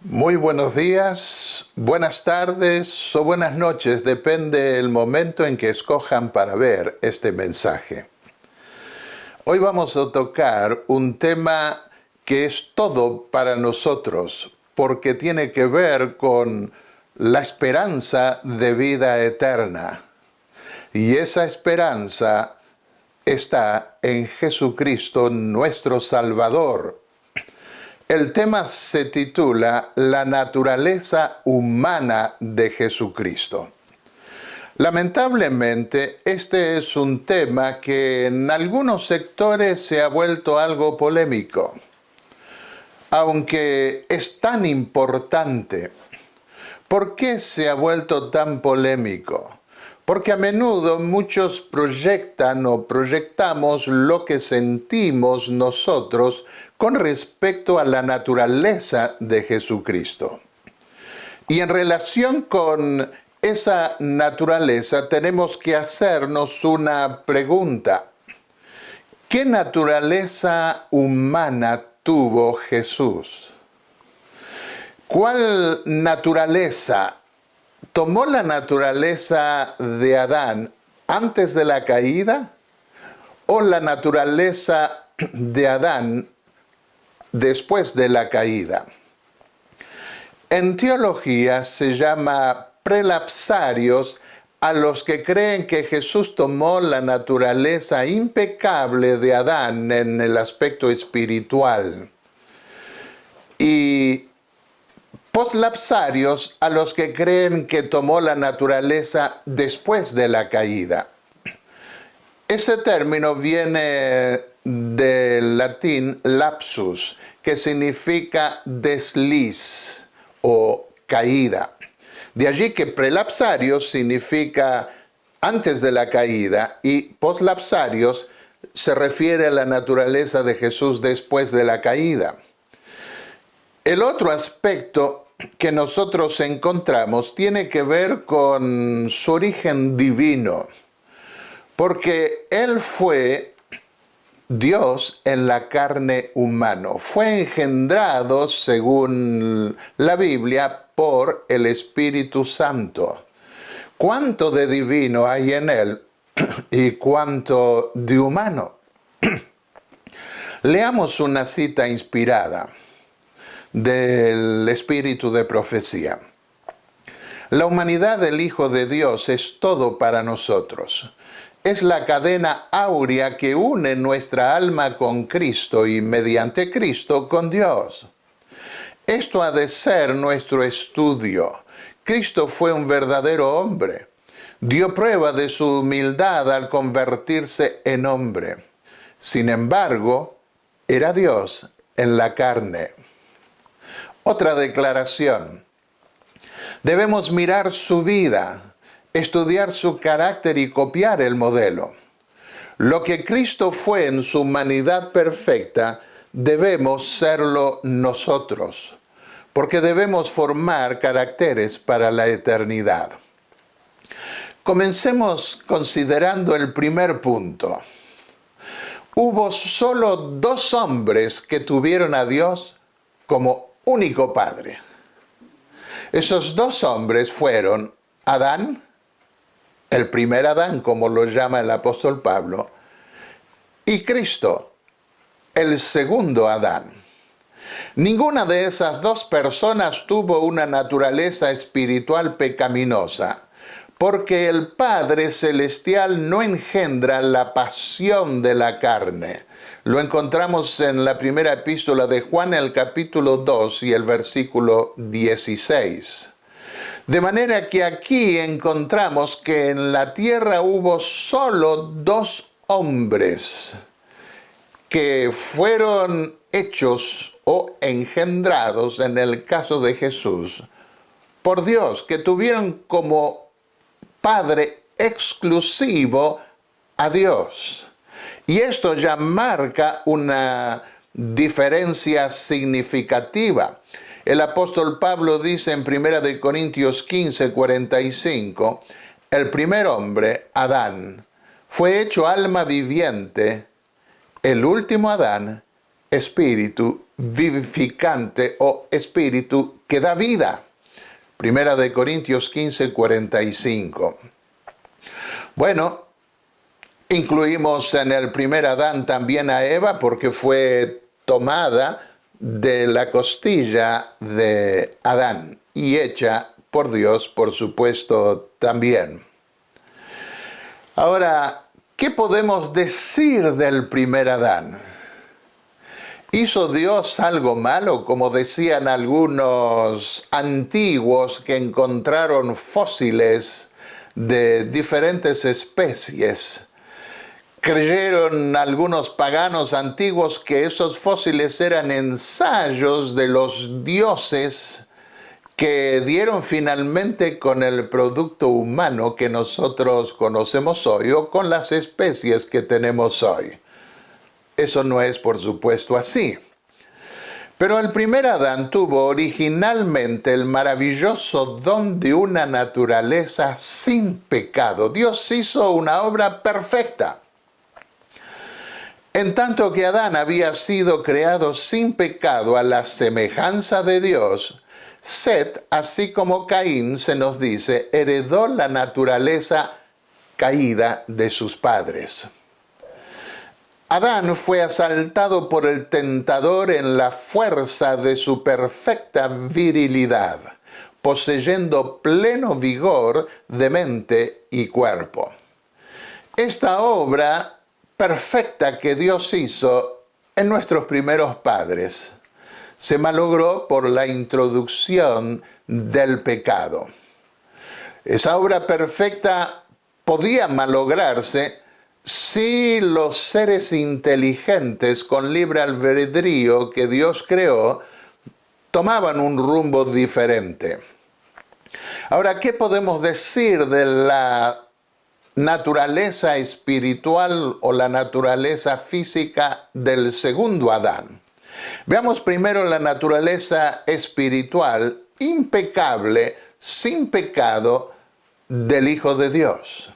Muy buenos días, buenas tardes o buenas noches, depende del momento en que escojan para ver este mensaje. Hoy vamos a tocar un tema que es todo para nosotros, porque tiene que ver con la esperanza de vida eterna. Y esa esperanza está en Jesucristo, nuestro Salvador. El tema se titula La naturaleza humana de Jesucristo. Lamentablemente, este es un tema que en algunos sectores se ha vuelto algo polémico. Aunque es tan importante, ¿por qué se ha vuelto tan polémico? Porque a menudo muchos proyectan o proyectamos lo que sentimos nosotros con respecto a la naturaleza de Jesucristo. Y en relación con esa naturaleza tenemos que hacernos una pregunta. ¿Qué naturaleza humana tuvo Jesús? ¿Cuál naturaleza? ¿Tomó la naturaleza de Adán antes de la caída o la naturaleza de Adán después de la caída? En teología se llama prelapsarios a los que creen que Jesús tomó la naturaleza impecable de Adán en el aspecto espiritual. Y poslapsarios a los que creen que tomó la naturaleza después de la caída. Ese término viene del latín lapsus, que significa desliz o caída. De allí que prelapsarios significa antes de la caída y poslapsarios se refiere a la naturaleza de Jesús después de la caída. El otro aspecto que nosotros encontramos tiene que ver con su origen divino, porque Él fue Dios en la carne humana, fue engendrado, según la Biblia, por el Espíritu Santo. ¿Cuánto de divino hay en Él y cuánto de humano? Leamos una cita inspirada del espíritu de profecía. La humanidad del Hijo de Dios es todo para nosotros. Es la cadena áurea que une nuestra alma con Cristo y mediante Cristo con Dios. Esto ha de ser nuestro estudio. Cristo fue un verdadero hombre. Dio prueba de su humildad al convertirse en hombre. Sin embargo, era Dios en la carne. Otra declaración. Debemos mirar su vida, estudiar su carácter y copiar el modelo. Lo que Cristo fue en su humanidad perfecta, debemos serlo nosotros, porque debemos formar caracteres para la eternidad. Comencemos considerando el primer punto. Hubo solo dos hombres que tuvieron a Dios como único Padre. Esos dos hombres fueron Adán, el primer Adán, como lo llama el apóstol Pablo, y Cristo, el segundo Adán. Ninguna de esas dos personas tuvo una naturaleza espiritual pecaminosa, porque el Padre Celestial no engendra la pasión de la carne. Lo encontramos en la primera epístola de Juan, el capítulo 2 y el versículo 16. De manera que aquí encontramos que en la tierra hubo solo dos hombres que fueron hechos o engendrados, en el caso de Jesús, por Dios, que tuvieron como Padre exclusivo a Dios. Y esto ya marca una diferencia significativa. El apóstol Pablo dice en 1 Corintios 15, 45, el primer hombre, Adán, fue hecho alma viviente, el último Adán, espíritu vivificante o espíritu que da vida. Primera de Corintios 15, 45. Bueno, incluimos en el primer Adán también a Eva porque fue tomada de la costilla de Adán y hecha por Dios, por supuesto, también. Ahora, ¿qué podemos decir del primer Adán? ¿Hizo Dios algo malo, como decían algunos antiguos que encontraron fósiles de diferentes especies? Creyeron algunos paganos antiguos que esos fósiles eran ensayos de los dioses que dieron finalmente con el producto humano que nosotros conocemos hoy o con las especies que tenemos hoy. Eso no es, por supuesto, así. Pero el primer Adán tuvo originalmente el maravilloso don de una naturaleza sin pecado. Dios hizo una obra perfecta. En tanto que Adán había sido creado sin pecado a la semejanza de Dios, Set, así como Caín, se nos dice, heredó la naturaleza caída de sus padres. Adán fue asaltado por el tentador en la fuerza de su perfecta virilidad, poseyendo pleno vigor de mente y cuerpo. Esta obra perfecta que Dios hizo en nuestros primeros padres se malogró por la introducción del pecado. Esa obra perfecta podía malograrse si los seres inteligentes con libre albedrío que Dios creó tomaban un rumbo diferente. Ahora, ¿qué podemos decir de la naturaleza espiritual o la naturaleza física del segundo Adán? Veamos primero la naturaleza espiritual impecable, sin pecado, del Hijo de Dios.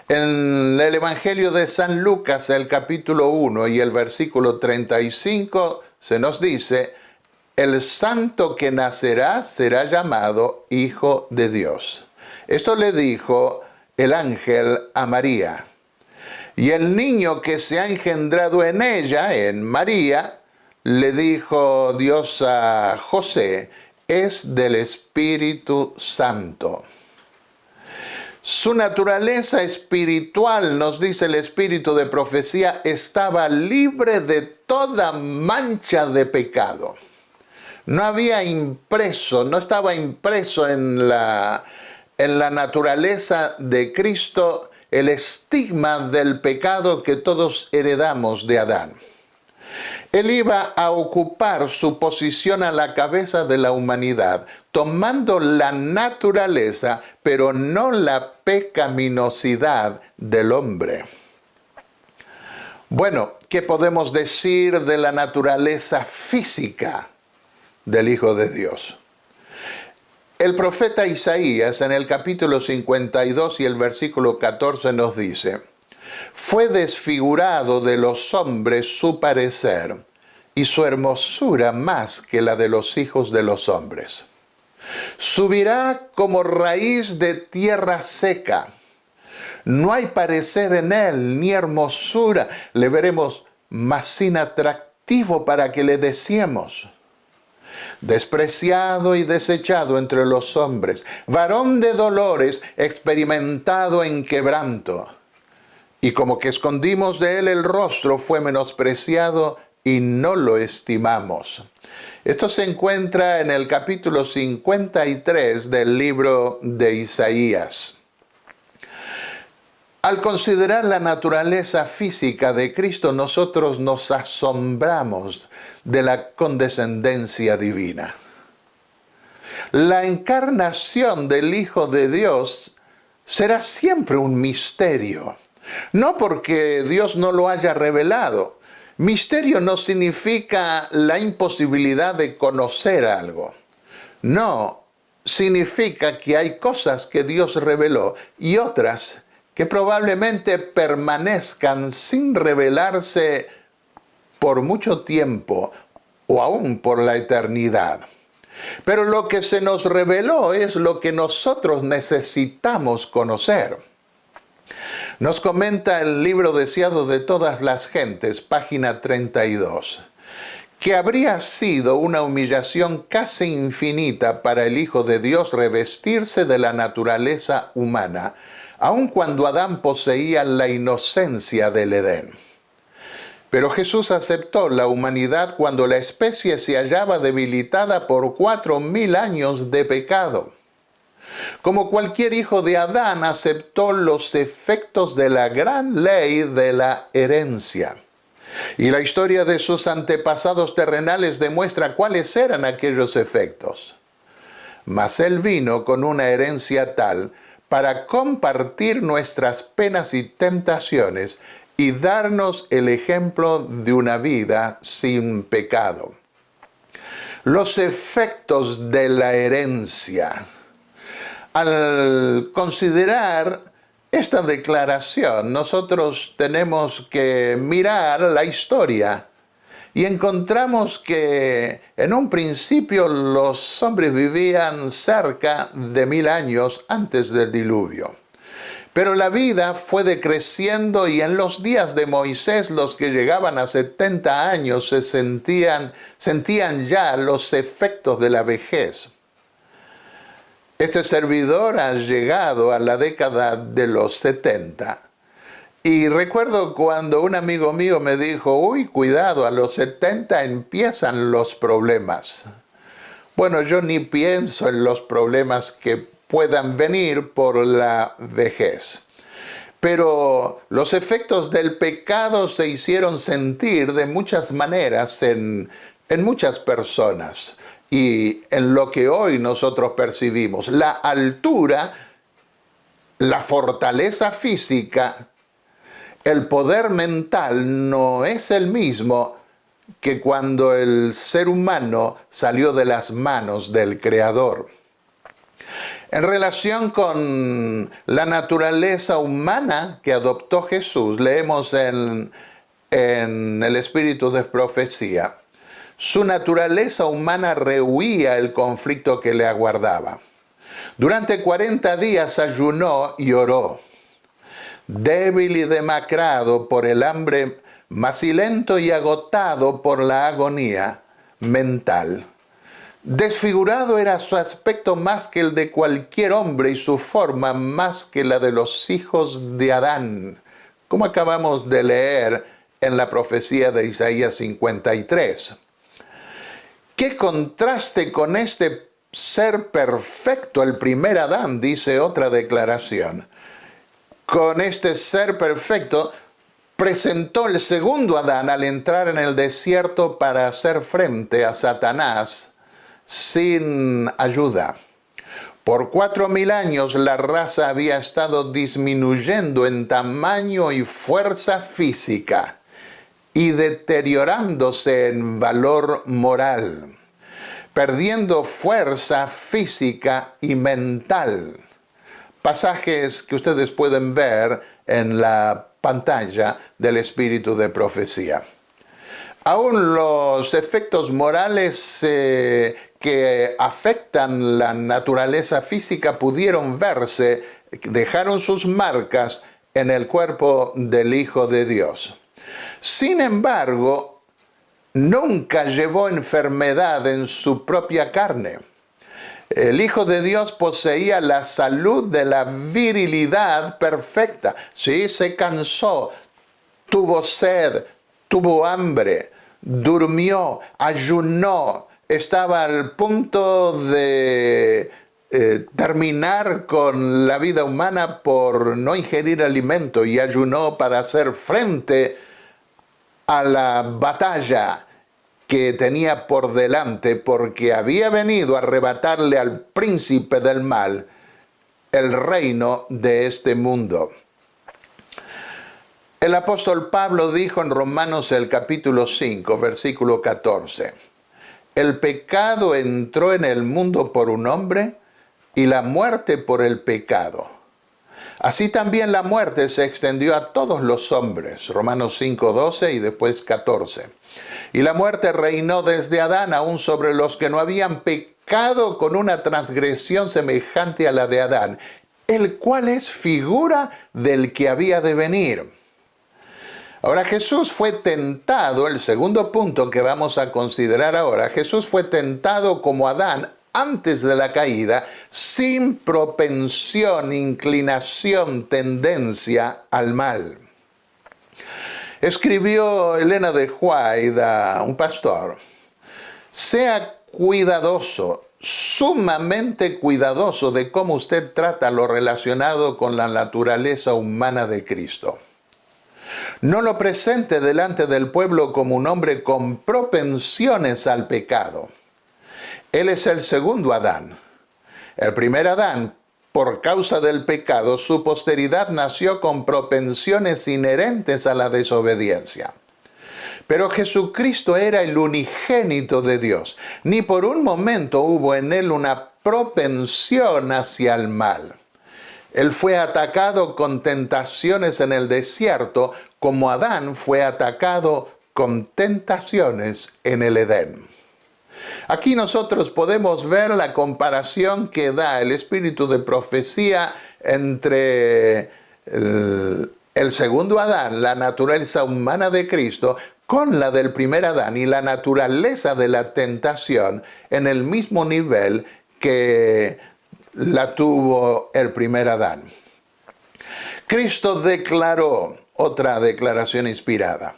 En el Evangelio de San Lucas, el capítulo 1 y el versículo 35, se nos dice, el santo que nacerá será llamado Hijo de Dios. Esto le dijo el ángel a María. Y el niño que se ha engendrado en ella, en María, le dijo Dios a José, es del Espíritu Santo. Su naturaleza espiritual, nos dice el espíritu de profecía, estaba libre de toda mancha de pecado. No había impreso, no estaba impreso en la naturaleza de Cristo el estigma del pecado que todos heredamos de Adán. Él iba a ocupar su posición a la cabeza de la humanidad, tomando la naturaleza, pero no la pecaminosidad del hombre. Bueno, ¿qué podemos decir de la naturaleza física del Hijo de Dios? El profeta Isaías en el capítulo 52 y el versículo 14 nos dice, fue desfigurado de los hombres su parecer, y su hermosura más que la de los hijos de los hombres. Subirá como raíz de tierra seca. No hay parecer en él, ni hermosura. Le veremos más sin atractivo para que le deseemos. Despreciado y desechado entre los hombres, varón de dolores, experimentado en quebranto. Y como que escondimos de él el rostro, fue menospreciado y no lo estimamos. Esto se encuentra en el capítulo 53 del libro de Isaías. Al considerar la naturaleza física de Cristo, nosotros nos asombramos de la condescendencia divina. La encarnación del Hijo de Dios será siempre un misterio. No porque Dios no lo haya revelado. Misterio no significa la imposibilidad de conocer algo. No, significa que hay cosas que Dios reveló y otras que probablemente permanezcan sin revelarse por mucho tiempo o aún por la eternidad. Pero lo que se nos reveló es lo que nosotros necesitamos conocer. Nos comenta el libro Deseado de todas las gentes, página 32, que habría sido una humillación casi infinita para el Hijo de Dios revestirse de la naturaleza humana, aun cuando Adán poseía la inocencia del Edén. Pero Jesús aceptó la humanidad cuando la especie se hallaba debilitada por 4000 años de pecado. Como cualquier hijo de Adán, aceptó los efectos de la gran ley de la herencia. Y la historia de sus antepasados terrenales demuestra cuáles eran aquellos efectos. Mas Él vino con una herencia tal para compartir nuestras penas y tentaciones y darnos el ejemplo de una vida sin pecado. Los efectos de la herencia. Al considerar esta declaración, nosotros tenemos que mirar la historia y encontramos que en un principio los hombres vivían cerca de 1000 años antes del diluvio. Pero la vida fue decreciendo y en los días de Moisés los que llegaban a 70 años sentían ya los efectos de la vejez. Este servidor ha llegado a la década de los 70. Y recuerdo cuando un amigo mío me dijo, uy, cuidado, a los 70 empiezan los problemas. Bueno, yo ni pienso en los problemas que puedan venir por la vejez. Pero los efectos del pecado se hicieron sentir de muchas maneras en muchas personas. Y en lo que hoy nosotros percibimos, la altura, la fortaleza física, el poder mental no es el mismo que cuando el ser humano salió de las manos del Creador. En relación con la naturaleza humana que adoptó Jesús, leemos en el Espíritu de Profecía, su naturaleza humana rehuía el conflicto que le aguardaba. Durante 40 días ayunó y oró. Débil y demacrado por el hambre, macilento y agotado por la agonía mental. Desfigurado era su aspecto más que el de cualquier hombre y su forma más que la de los hijos de Adán, como acabamos de leer en la profecía de Isaías 53. ¡Qué contraste con este ser perfecto, el primer Adán!, dice otra declaración. Con este ser perfecto presentó el segundo Adán al entrar en el desierto para hacer frente a Satanás sin ayuda. Por 4000 años la raza había estado disminuyendo en tamaño y fuerza física y deteriorándose en valor moral, perdiendo fuerza física y mental. Pasajes que ustedes pueden ver en la pantalla del Espíritu de Profecía. Aún los efectos morales que afectan la naturaleza física pudieron verse, dejaron sus marcas en el cuerpo del Hijo de Dios. Sin embargo, nunca llevó enfermedad en su propia carne. El Hijo de Dios poseía la salud de la virilidad perfecta. Sí, se cansó, tuvo sed, tuvo hambre, durmió, ayunó, estaba al punto de terminar con la vida humana por no ingerir alimento y ayunó para hacer frente a la batalla que tenía por delante, porque había venido a arrebatarle al príncipe del mal el reino de este mundo. El apóstol Pablo dijo en Romanos el capítulo 5, versículo 14, el pecado entró en el mundo por un hombre y la muerte por el pecado. Así también la muerte se extendió a todos los hombres, Romanos 5, 12 y después 14. Y la muerte reinó desde Adán aún sobre los que no habían pecado con una transgresión semejante a la de Adán, el cual es figura del que había de venir. Ahora Jesús fue tentado, el segundo punto que vamos a considerar ahora, Jesús fue tentado como Adán antes de la caída, sin propensión, inclinación, tendencia al mal. Escribió Elena de White, un pastor: sea cuidadoso, sumamente cuidadoso de cómo usted trata lo relacionado con la naturaleza humana de Cristo. No lo presente delante del pueblo como un hombre con propensiones al pecado. Él es el segundo Adán. El primer Adán, por causa del pecado, su posteridad nació con propensiones inherentes a la desobediencia. Pero Jesucristo era el unigénito de Dios. Ni por un momento hubo en él una propensión hacia el mal. Él fue atacado con tentaciones en el desierto, como Adán fue atacado con tentaciones en el Edén. Aquí nosotros podemos ver la comparación que da el espíritu de profecía entre el segundo Adán, la naturaleza humana de Cristo, con la del primer Adán y la naturaleza de la tentación en el mismo nivel que la tuvo el primer Adán. Cristo declaró, otra declaración inspirada: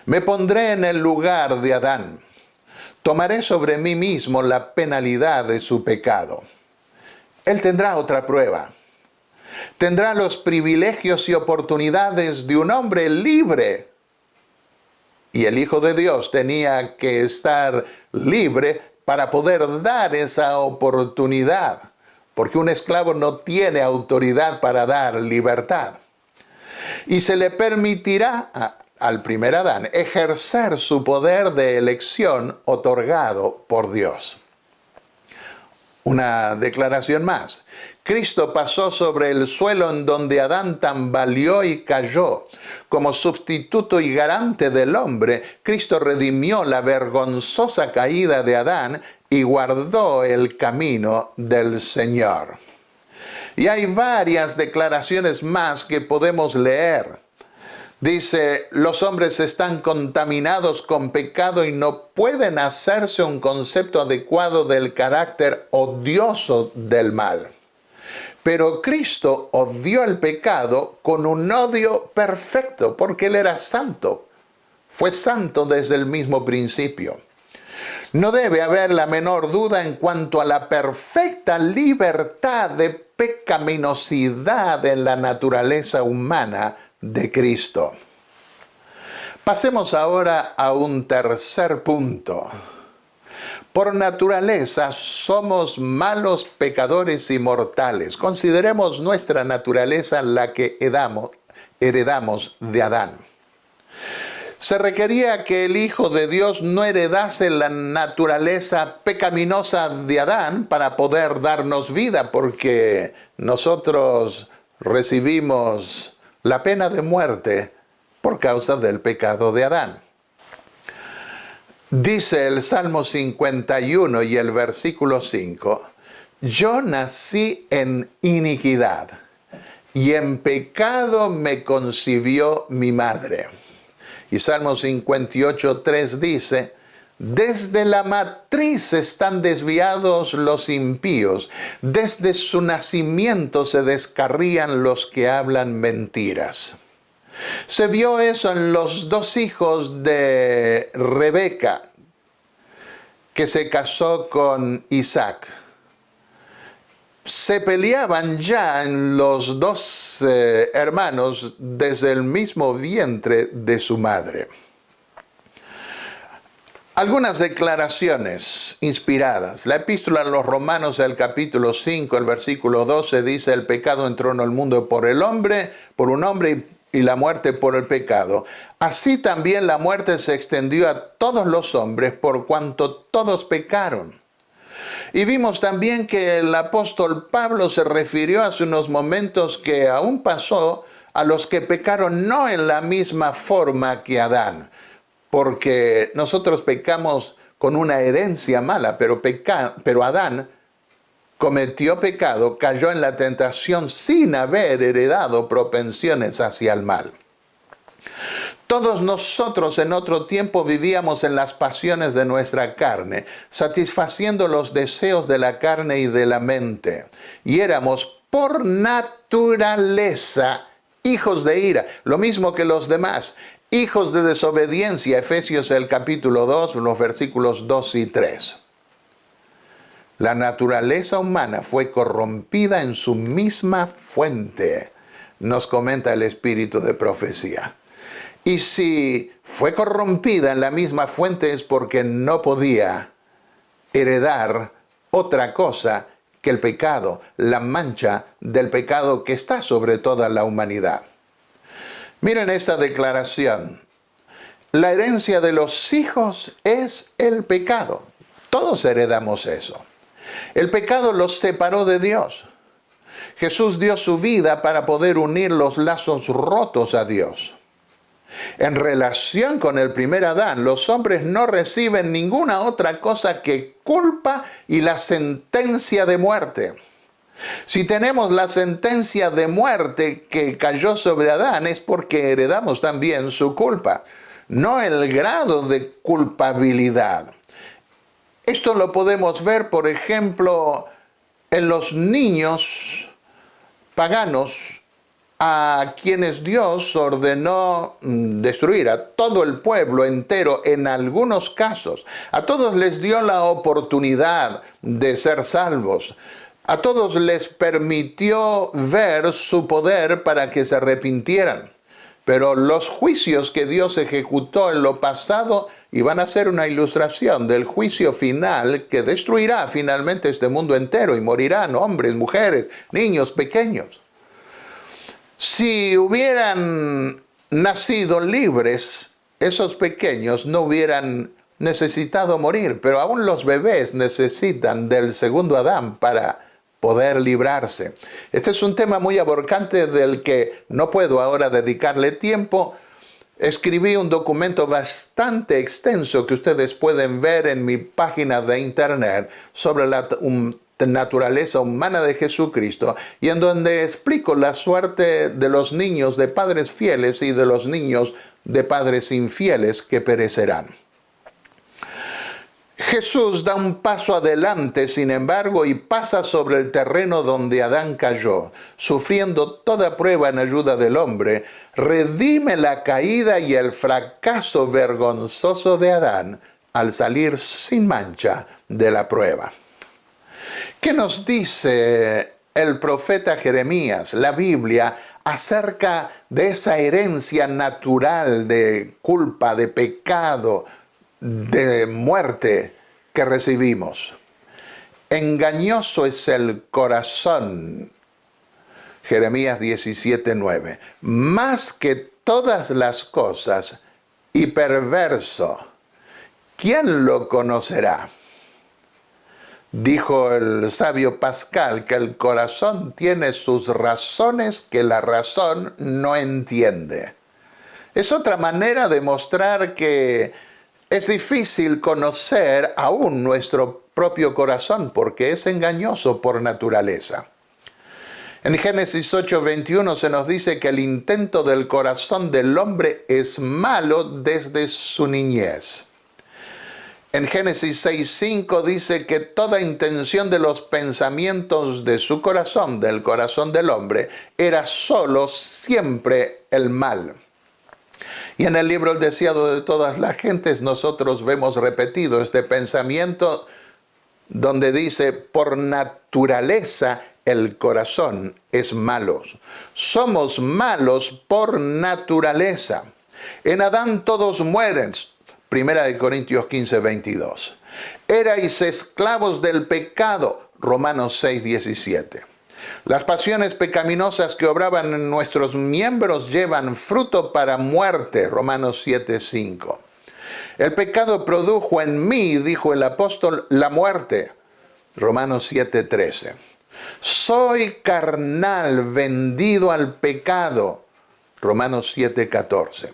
me pondré en el lugar de Adán, tomaré sobre mí mismo la penalidad de su pecado. Él tendrá otra prueba. Tendrá los privilegios y oportunidades de un hombre libre. Y el Hijo de Dios tenía que estar libre para poder dar esa oportunidad, porque un esclavo no tiene autoridad para dar libertad. Y se le permitirá al primer Adán ejercer su poder de elección otorgado por Dios. Una declaración más. Cristo pasó sobre el suelo en donde Adán tambaleó y cayó. Como sustituto y garante del hombre, Cristo redimió la vergonzosa caída de Adán y guardó el camino del Señor. Y hay varias declaraciones más que podemos leer. Dice: los hombres están contaminados con pecado y no pueden hacerse un concepto adecuado del carácter odioso del mal. Pero Cristo odió el pecado con un odio perfecto, porque Él era santo. Fue santo desde el mismo principio. No debe haber la menor duda en cuanto a la perfecta libertad de pecaminosidad en la naturaleza humana de Cristo. Pasemos ahora a un tercer punto. Por naturaleza somos malos pecadores y mortales. Consideremos nuestra naturaleza, la que heredamos de Adán. Se requería que el Hijo de Dios no heredase la naturaleza pecaminosa de Adán para poder darnos vida, porque nosotros recibimos la pena de muerte por causa del pecado de Adán. Dice el Salmo 51 y el versículo 5: yo nací en iniquidad y en pecado me concibió mi madre. Y Salmo 58:3 dice: desde la matriz están desviados los impíos, desde su nacimiento se descarrían los que hablan mentiras. Se vio eso en los dos hijos de Rebeca, que se casó con Isaac. Se peleaban ya en los dos hermanos desde el mismo vientre de su madre. Algunas declaraciones inspiradas. La epístola a los Romanos, el capítulo 5, el versículo 12, dice: el pecado entró en el mundo por un hombre, y la muerte por el pecado. Así también la muerte se extendió a todos los hombres, por cuanto todos pecaron. Y vimos también que el apóstol Pablo se refirió hace unos momentos que aún pasó a los que pecaron no en la misma forma que Adán, porque nosotros pecamos con una herencia mala, pero Adán cometió pecado, cayó en la tentación sin haber heredado propensiones hacia el mal. Todos nosotros en otro tiempo vivíamos en las pasiones de nuestra carne, satisfaciendo los deseos de la carne y de la mente. Y éramos por naturaleza hijos de ira, lo mismo que los demás, hijos de desobediencia, Efesios el capítulo 2, los versículos 2 y 3. La naturaleza humana fue corrompida en su misma fuente, nos comenta el espíritu de profecía. Y si fue corrompida en la misma fuente es porque no podía heredar otra cosa que el pecado, la mancha del pecado que está sobre toda la humanidad. Miren esta declaración. La herencia de los hijos es el pecado. Todos heredamos eso. El pecado los separó de Dios. Jesús dio su vida para poder unir los lazos rotos a Dios. En relación con el primer Adán, los hombres no reciben ninguna otra cosa que culpa y la sentencia de muerte. Si tenemos la sentencia de muerte que cayó sobre Adán, es porque heredamos también su culpa, no el grado de culpabilidad. Esto lo podemos ver, por ejemplo, en los niños paganos a quienes Dios ordenó destruir, a todo el pueblo entero en algunos casos. A todos les dio la oportunidad de ser salvos. A todos les permitió ver su poder para que se arrepintieran. Pero los juicios que Dios ejecutó en lo pasado iban a ser una ilustración del juicio final que destruirá finalmente este mundo entero y morirán hombres, mujeres, niños pequeños. Si hubieran nacido libres, esos pequeños no hubieran necesitado morir, pero aún los bebés necesitan del segundo Adán para poder librarse. Este es un tema muy abarcante del que no puedo ahora dedicarle tiempo. Escribí un documento bastante extenso que ustedes pueden ver en mi página de internet sobre la naturaleza humana de Jesucristo, y en donde explico la suerte de los niños de padres fieles y de los niños de padres infieles que perecerán. Jesús da un paso adelante, sin embargo, y pasa sobre el terreno donde Adán cayó, sufriendo toda prueba en ayuda del hombre, redime la caída y el fracaso vergonzoso de Adán al salir sin mancha de la prueba. ¿Qué nos dice el profeta Jeremías, la Biblia, acerca de esa herencia natural de culpa, de pecado, de muerte que recibimos? Engañoso es el corazón, Jeremías 17:9, más que todas las cosas, y perverso, ¿quién lo conocerá? Dijo el sabio Pascal que el corazón tiene sus razones que la razón no entiende. Es otra manera de mostrar que es difícil conocer aún nuestro propio corazón porque es engañoso por naturaleza. En Génesis 8:21 se nos dice que el intento del corazón del hombre es malo desde su niñez. En Génesis 6:5 dice que toda intención de los pensamientos de su corazón, del corazón del hombre, era solo siempre el mal. Y en el libro El deseado de todas las gentes nosotros vemos repetido este pensamiento donde dice, por naturaleza el corazón es malo. Somos malos por naturaleza. En Adán todos mueren. Primera de Corintios 15:22. Erais esclavos del pecado. Romanos 6:17. Las pasiones pecaminosas que obraban en nuestros miembros llevan fruto para muerte. Romanos 7:5. El pecado produjo en mí, dijo el apóstol, la muerte. Romanos 7:13. Soy carnal, vendido al pecado. Romanos 7:14.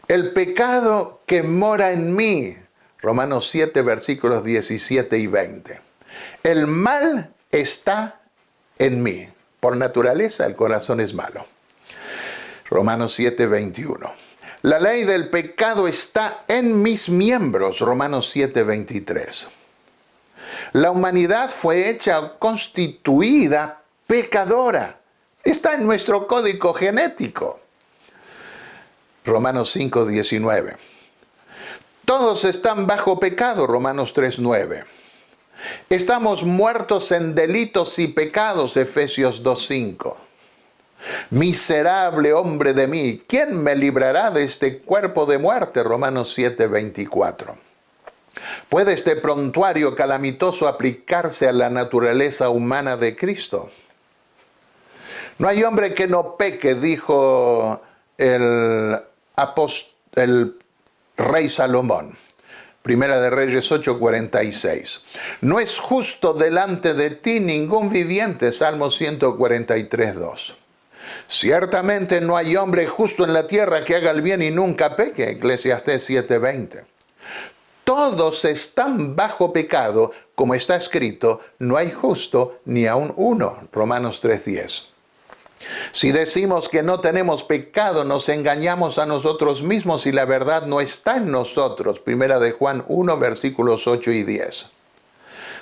el pecado que mora en mí. Romanos 7, versículos 17 y 20. El mal está en mí. Por naturaleza el corazón es malo. Romanos 7, 21. La ley del pecado está en mis miembros. Romanos 7, 23. La humanidad fue hecha, constituida pecadora. Está en nuestro código genético. Romanos 5, 19. Todos están bajo pecado. Romanos 3, 9. Estamos muertos en delitos y pecados. Efesios 2, 5. Miserable hombre de mí, ¿quién me librará de este cuerpo de muerte? Romanos 7, 24. ¿Puede este prontuario calamitoso aplicarse a la naturaleza humana de Cristo? No hay hombre que no peque, dijo el rey Salomón. Primera de Reyes 8:46. No es justo delante de ti ningún viviente. Salmo 143:2. Ciertamente no hay hombre justo en la tierra que haga el bien y nunca peque. Eclesiastés 7:20. Todos están bajo pecado, como está escrito, no hay justo ni aun uno. Romanos 3:10. Si decimos que no tenemos pecado, nos engañamos a nosotros mismos y la verdad no está en nosotros. Primera de Juan 1, versículos 8 y 10.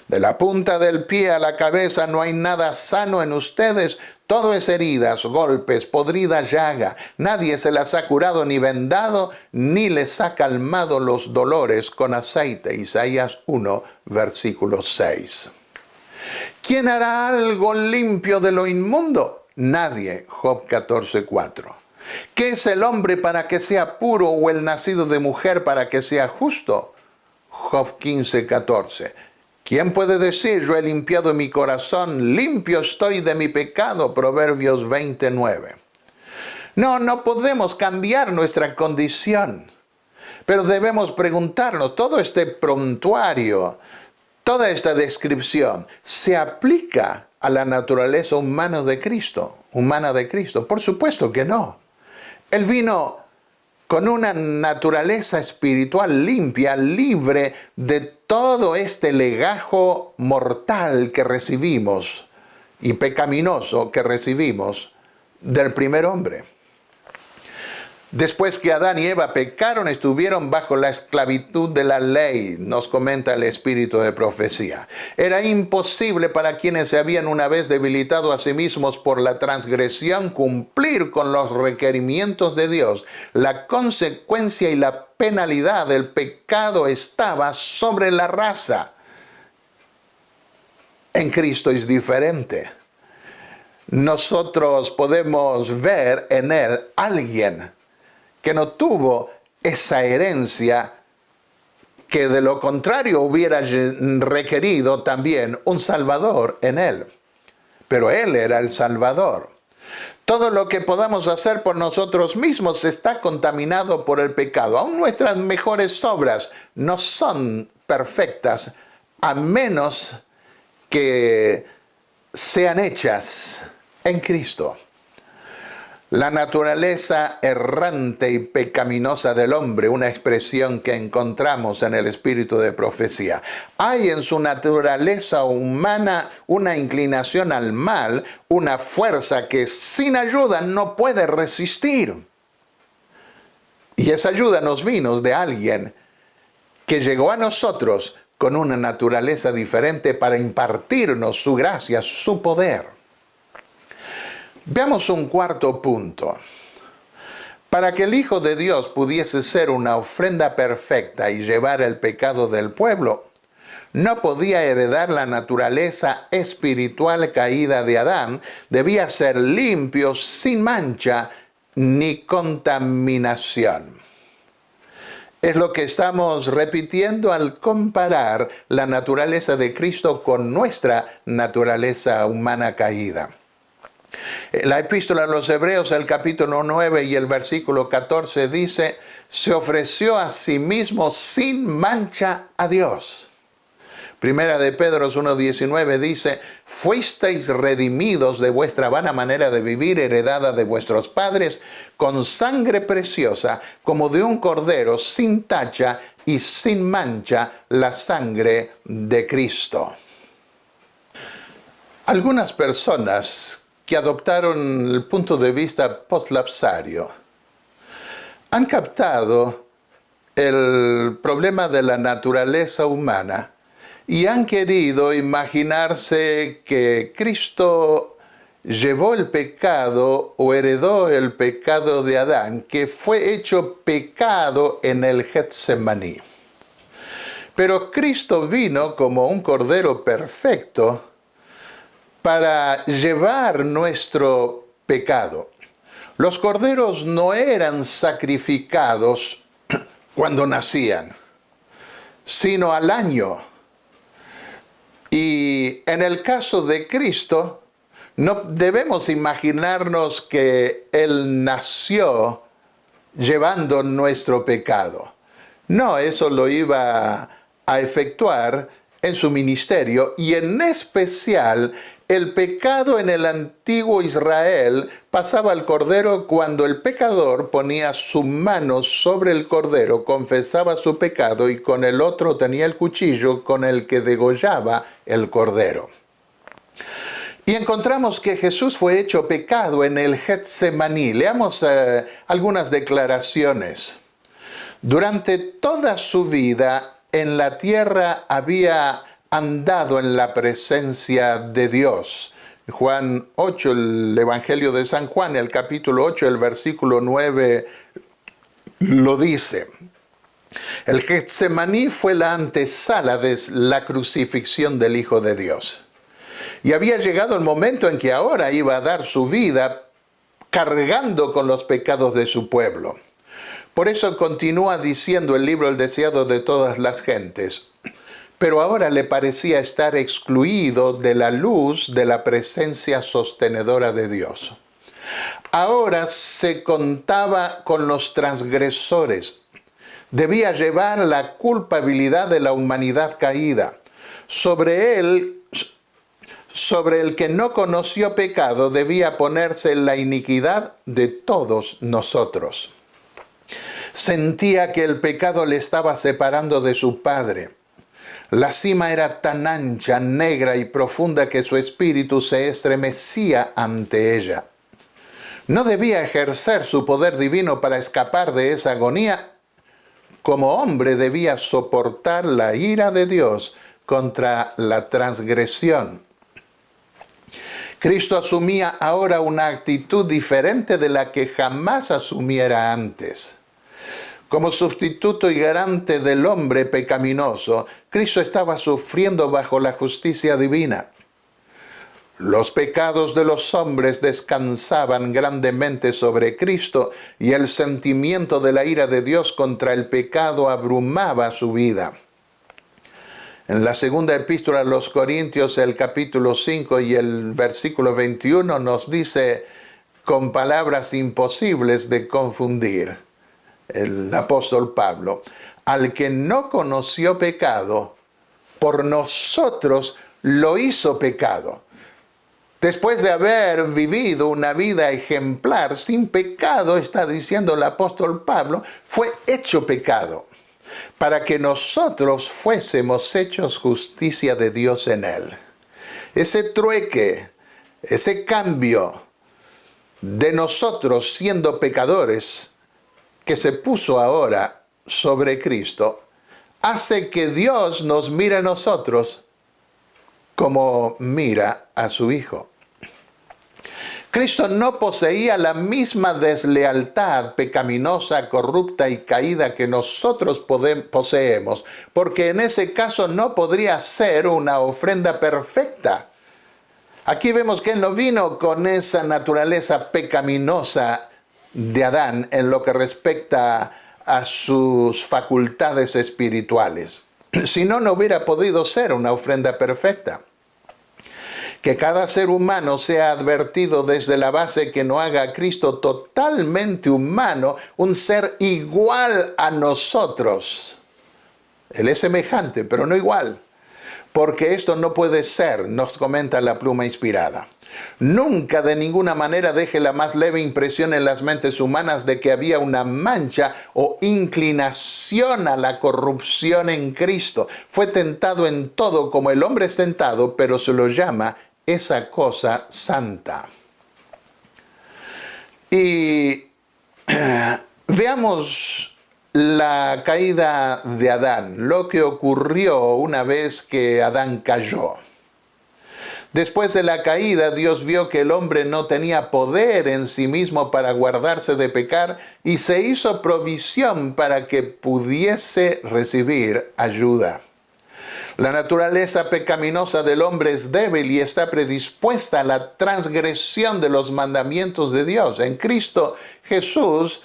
De la punta del pie a la cabeza no hay nada sano en ustedes. Todo es heridas, golpes, podrida llaga. Nadie se las ha curado ni vendado, ni les ha calmado los dolores con aceite. Isaías 1, versículo 6. ¿Quién hará algo limpio de lo inmundo? Nadie. Job 14:4. ¿Qué es el hombre para que sea puro o el nacido de mujer para que sea justo? Job 15:14. ¿Quién puede decir, yo he limpiado mi corazón, limpio estoy de mi pecado? Proverbios 20:9. No podemos cambiar nuestra condición, pero debemos preguntarnos, todo este prontuario, toda esta descripción, ¿se aplica a la naturaleza humana de Cristo? Por supuesto que no. Él vino con una naturaleza espiritual limpia, libre de todo este legajo mortal que recibimos y pecaminoso que recibimos del primer hombre. Después que Adán y Eva pecaron, estuvieron bajo la esclavitud de la ley, nos comenta el espíritu de profecía. Era imposible para quienes se habían una vez debilitado a sí mismos por la transgresión cumplir con los requerimientos de Dios. La consecuencia y la penalidad del pecado estaba sobre la raza. En Cristo es diferente. Nosotros podemos ver en Él alguien que no tuvo esa herencia, que de lo contrario hubiera requerido también un Salvador en Él. Pero Él era el Salvador. Todo lo que podamos hacer por nosotros mismos está contaminado por el pecado. Aún nuestras mejores obras no son perfectas, a menos que sean hechas en Cristo. La naturaleza errante y pecaminosa del hombre, una expresión que encontramos en el espíritu de profecía. Hay en su naturaleza humana una inclinación al mal, una fuerza que sin ayuda no puede resistir. Y esa ayuda nos vino de alguien que llegó a nosotros con una naturaleza diferente para impartirnos su gracia, su poder. Veamos un cuarto punto. Para que el Hijo de Dios pudiese ser una ofrenda perfecta y llevar el pecado del pueblo, no podía heredar la naturaleza espiritual caída de Adán, debía ser limpio, sin mancha ni contaminación. Es lo que estamos repitiendo al comparar la naturaleza de Cristo con nuestra naturaleza humana caída. La epístola a los Hebreos, el capítulo 9 y el versículo 14 dice, se ofreció a sí mismo sin mancha a Dios. Primera de Pedro 1:19 dice, fuisteis redimidos de vuestra vana manera de vivir, heredada de vuestros padres, con sangre preciosa, como de un cordero, sin tacha y sin mancha, la sangre de Cristo. Algunas personas que adoptaron el punto de vista poslapsario han captado el problema de la naturaleza humana y han querido imaginarse que Cristo llevó el pecado o heredó el pecado de Adán, que fue hecho pecado en el Getsemaní. Pero Cristo vino como un cordero perfecto para llevar nuestro pecado. Los corderos no eran sacrificados cuando nacían, sino al año. Y en el caso de Cristo, no debemos imaginarnos que Él nació llevando nuestro pecado. No, eso lo iba a efectuar en su ministerio, y en especial el pecado en el antiguo Israel pasaba al cordero cuando el pecador ponía su mano sobre el cordero, confesaba su pecado y con el otro tenía el cuchillo con el que degollaba el cordero. Y encontramos que Jesús fue hecho pecado en el Getsemaní. Leamos algunas declaraciones. Durante toda su vida en la tierra había andado en la presencia de Dios. Juan 8, el Evangelio de San Juan, el capítulo 8, el versículo 9, lo dice. El Getsemaní fue la antesala de la crucifixión del Hijo de Dios. Y había llegado el momento en que ahora iba a dar su vida cargando con los pecados de su pueblo. Por eso continúa diciendo el libro El deseado de todas las gentes. Pero ahora le parecía estar excluido de la luz de la presencia sostenedora de Dios. Ahora se contaba con los transgresores. Debía llevar la culpabilidad de la humanidad caída. Sobre él, sobre el que no conoció pecado, debía ponerse la iniquidad de todos nosotros. Sentía que el pecado le estaba separando de su Padre. La cima era tan ancha, negra y profunda que su espíritu se estremecía ante ella. No debía ejercer su poder divino para escapar de esa agonía. Como hombre debía soportar la ira de Dios contra la transgresión. Cristo asumía ahora una actitud diferente de la que jamás asumiera antes. Como sustituto y garante del hombre pecaminoso, Cristo estaba sufriendo bajo la justicia divina. Los pecados de los hombres descansaban grandemente sobre Cristo y el sentimiento de la ira de Dios contra el pecado abrumaba su vida. En la segunda epístola a los Corintios, el capítulo 5 y el versículo 21 nos dice con palabras imposibles de confundir. El apóstol Pablo, al que no conoció pecado, por nosotros lo hizo pecado. Después de haber vivido una vida ejemplar, sin pecado, está diciendo el apóstol Pablo, fue hecho pecado, para que nosotros fuésemos hechos justicia de Dios en él. Ese trueque, ese cambio de nosotros siendo pecadores, que se puso ahora sobre Cristo, hace que Dios nos mire a nosotros como mira a su Hijo. Cristo no poseía la misma deslealtad pecaminosa, corrupta y caída que nosotros poseemos, porque en ese caso no podría ser una ofrenda perfecta. Aquí vemos que Él no vino con esa naturaleza pecaminosa de Adán en lo que respecta a sus facultades espirituales. Si no, no hubiera podido ser una ofrenda perfecta. Que cada ser humano sea advertido desde la base que no haga a Cristo totalmente humano, un ser igual a nosotros. Él es semejante, pero no igual. porque esto no puede ser, nos comenta la pluma inspirada. Nunca de ninguna manera deje la más leve impresión en las mentes humanas de que había una mancha o inclinación a la corrupción en Cristo. Fue tentado en todo como el hombre es tentado, pero se lo llama esa cosa santa. Y veamos la caída de Adán, lo que ocurrió una vez que Adán cayó. Después de la caída, Dios vio que el hombre no tenía poder en sí mismo para guardarse de pecar y se hizo provisión para que pudiese recibir ayuda. La naturaleza pecaminosa del hombre es débil y está predispuesta a la transgresión de los mandamientos de Dios. En Cristo Jesús,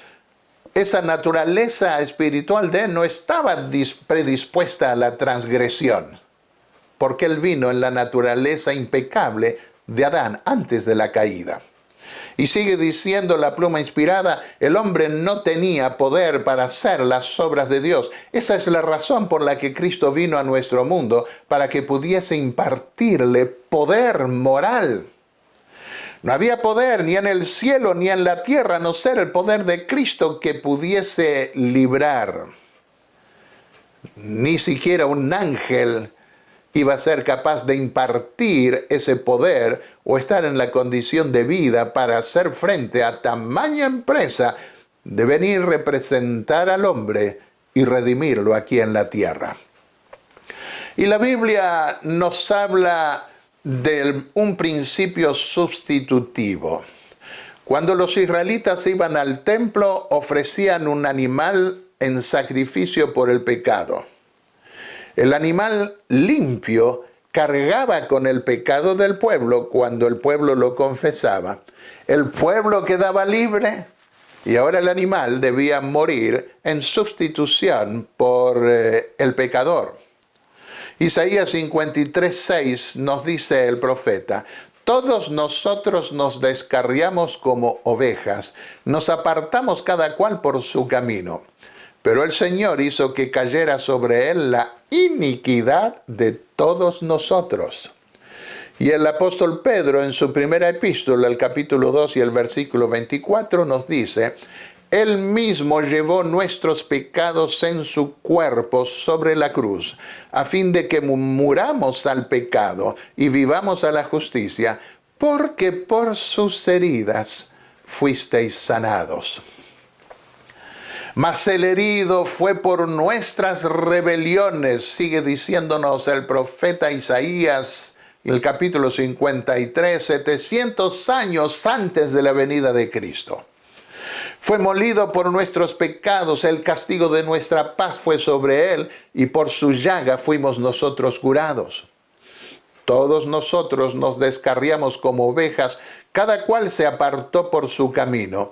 esa naturaleza espiritual de él no estaba predispuesta a la transgresión, porque él vino en la naturaleza impecable de Adán antes de la caída. Y sigue diciendo la pluma inspirada, el hombre no tenía poder para hacer las obras de Dios. Esa es la razón por la que Cristo vino a nuestro mundo, para que pudiese impartirle poder moral. No había poder ni en el cielo ni en la tierra, a no ser el poder de Cristo que pudiese librar. Ni siquiera un ángel iba a ser capaz de impartir ese poder o estar en la condición de vida para hacer frente a tamaña empresa de venir a representar al hombre y redimirlo aquí en la tierra. Y la Biblia nos habla de un principio sustitutivo. Cuando los israelitas iban al templo, ofrecían un animal en sacrificio por el pecado. El animal limpio cargaba con el pecado del pueblo cuando el pueblo lo confesaba. El pueblo quedaba libre y ahora el animal debía morir en sustitución por el pecador. Isaías 53:6 nos dice el profeta: todos nosotros nos descarriamos como ovejas, nos apartamos cada cual por su camino. Pero el Señor hizo que cayera sobre él la iniquidad de todos nosotros. Y el apóstol Pedro en su primera epístola, el capítulo 2 y el versículo 24, nos dice: él mismo llevó nuestros pecados en su cuerpo sobre la cruz, a fin de que muramos al pecado y vivamos a la justicia, porque por sus heridas fuisteis sanados. Mas el herido fue por nuestras rebeliones, sigue diciéndonos el profeta Isaías, el capítulo 53, 700 años antes de la venida de Cristo. Fue molido por nuestros pecados, el castigo de nuestra paz fue sobre él, y por su llaga fuimos nosotros curados. Todos nosotros nos descarriamos como ovejas, cada cual se apartó por su camino.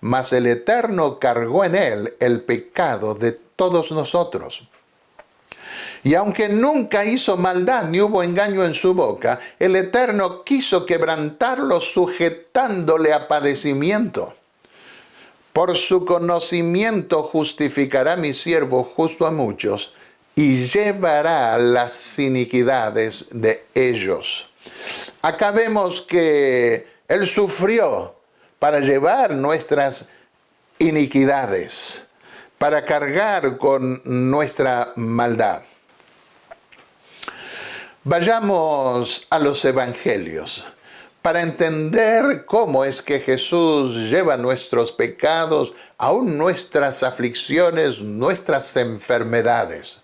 Mas el Eterno cargó en él el pecado de todos nosotros. Y aunque nunca hizo maldad ni hubo engaño en su boca, el Eterno quiso quebrantarlo sujetándole a padecimiento. Por su conocimiento justificará mi siervo justo a muchos y llevará las iniquidades de ellos. Acá vemos que él sufrió para llevar nuestras iniquidades, para cargar con nuestra maldad. Vayamos a los evangelios para entender cómo es que Jesús lleva nuestros pecados, aún nuestras aflicciones, nuestras enfermedades.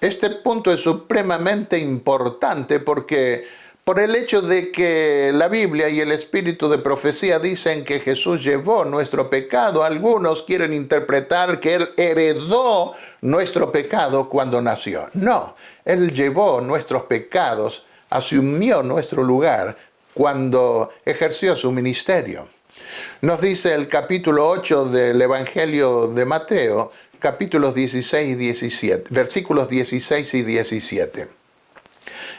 Este punto es supremamente importante porque por el hecho de que la Biblia y el espíritu de profecía dicen que Jesús llevó nuestro pecado, algunos quieren interpretar que él heredó nuestro pecado cuando nació. No, él llevó nuestros pecados, asumió nuestro lugar cuando ejerció su ministerio. Nos dice el capítulo 8 del Evangelio de Mateo, capítulos 16 y 17, versículos 16 y 17.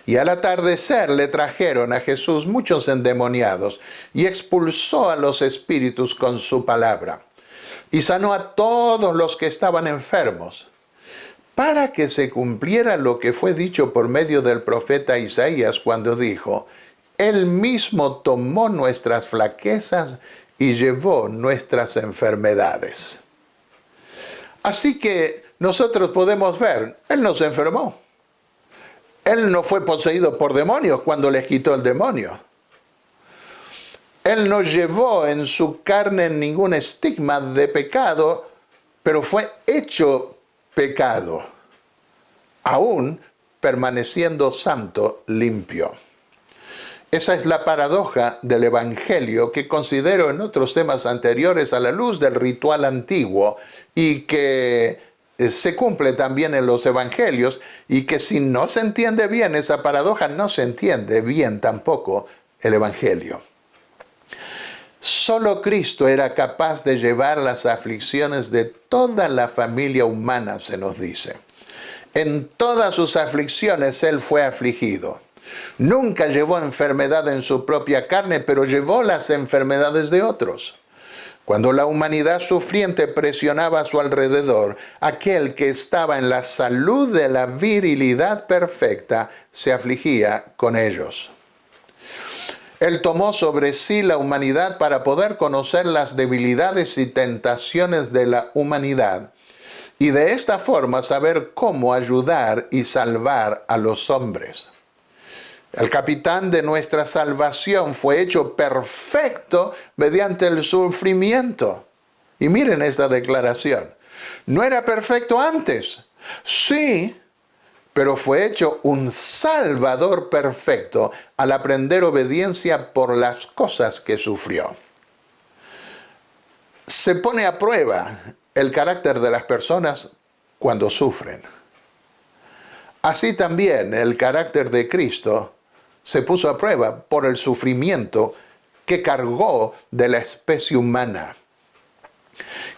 Y al atardecer le trajeron a Jesús muchos endemoniados, y expulsó a los espíritus con su palabra, y sanó a todos los que estaban enfermos, para que se cumpliera lo que fue dicho por medio del profeta Isaías cuando dijo: Él mismo tomó nuestras flaquezas y llevó nuestras enfermedades. Así que nosotros podemos ver, Él no se enfermó. Él no fue poseído por demonios cuando les quitó el demonio. Él no llevó en su carne ningún estigma de pecado, pero fue hecho pecado, aún permaneciendo santo, limpio. Esa es la paradoja del Evangelio que considero en otros temas anteriores a la luz del ritual antiguo y que se cumple también en los Evangelios, y que si no se entiende bien esa paradoja, no se entiende bien tampoco el Evangelio. Solo Cristo era capaz de llevar las aflicciones de toda la familia humana, se nos dice. En todas sus aflicciones Él fue afligido. Nunca llevó enfermedad en su propia carne, pero llevó las enfermedades de otros. Cuando la humanidad sufriente presionaba a su alrededor, aquel que estaba en la salud de la virilidad perfecta se afligía con ellos. Él tomó sobre sí la humanidad para poder conocer las debilidades y tentaciones de la humanidad y de esta forma saber cómo ayudar y salvar a los hombres. El capitán de nuestra salvación fue hecho perfecto mediante el sufrimiento. Y miren esta declaración. No era perfecto antes. Sí, pero fue hecho un Salvador perfecto al aprender obediencia por las cosas que sufrió. Se pone a prueba el carácter de las personas cuando sufren. Así también el carácter de Cristo se puso a prueba por el sufrimiento que cargó de la especie humana.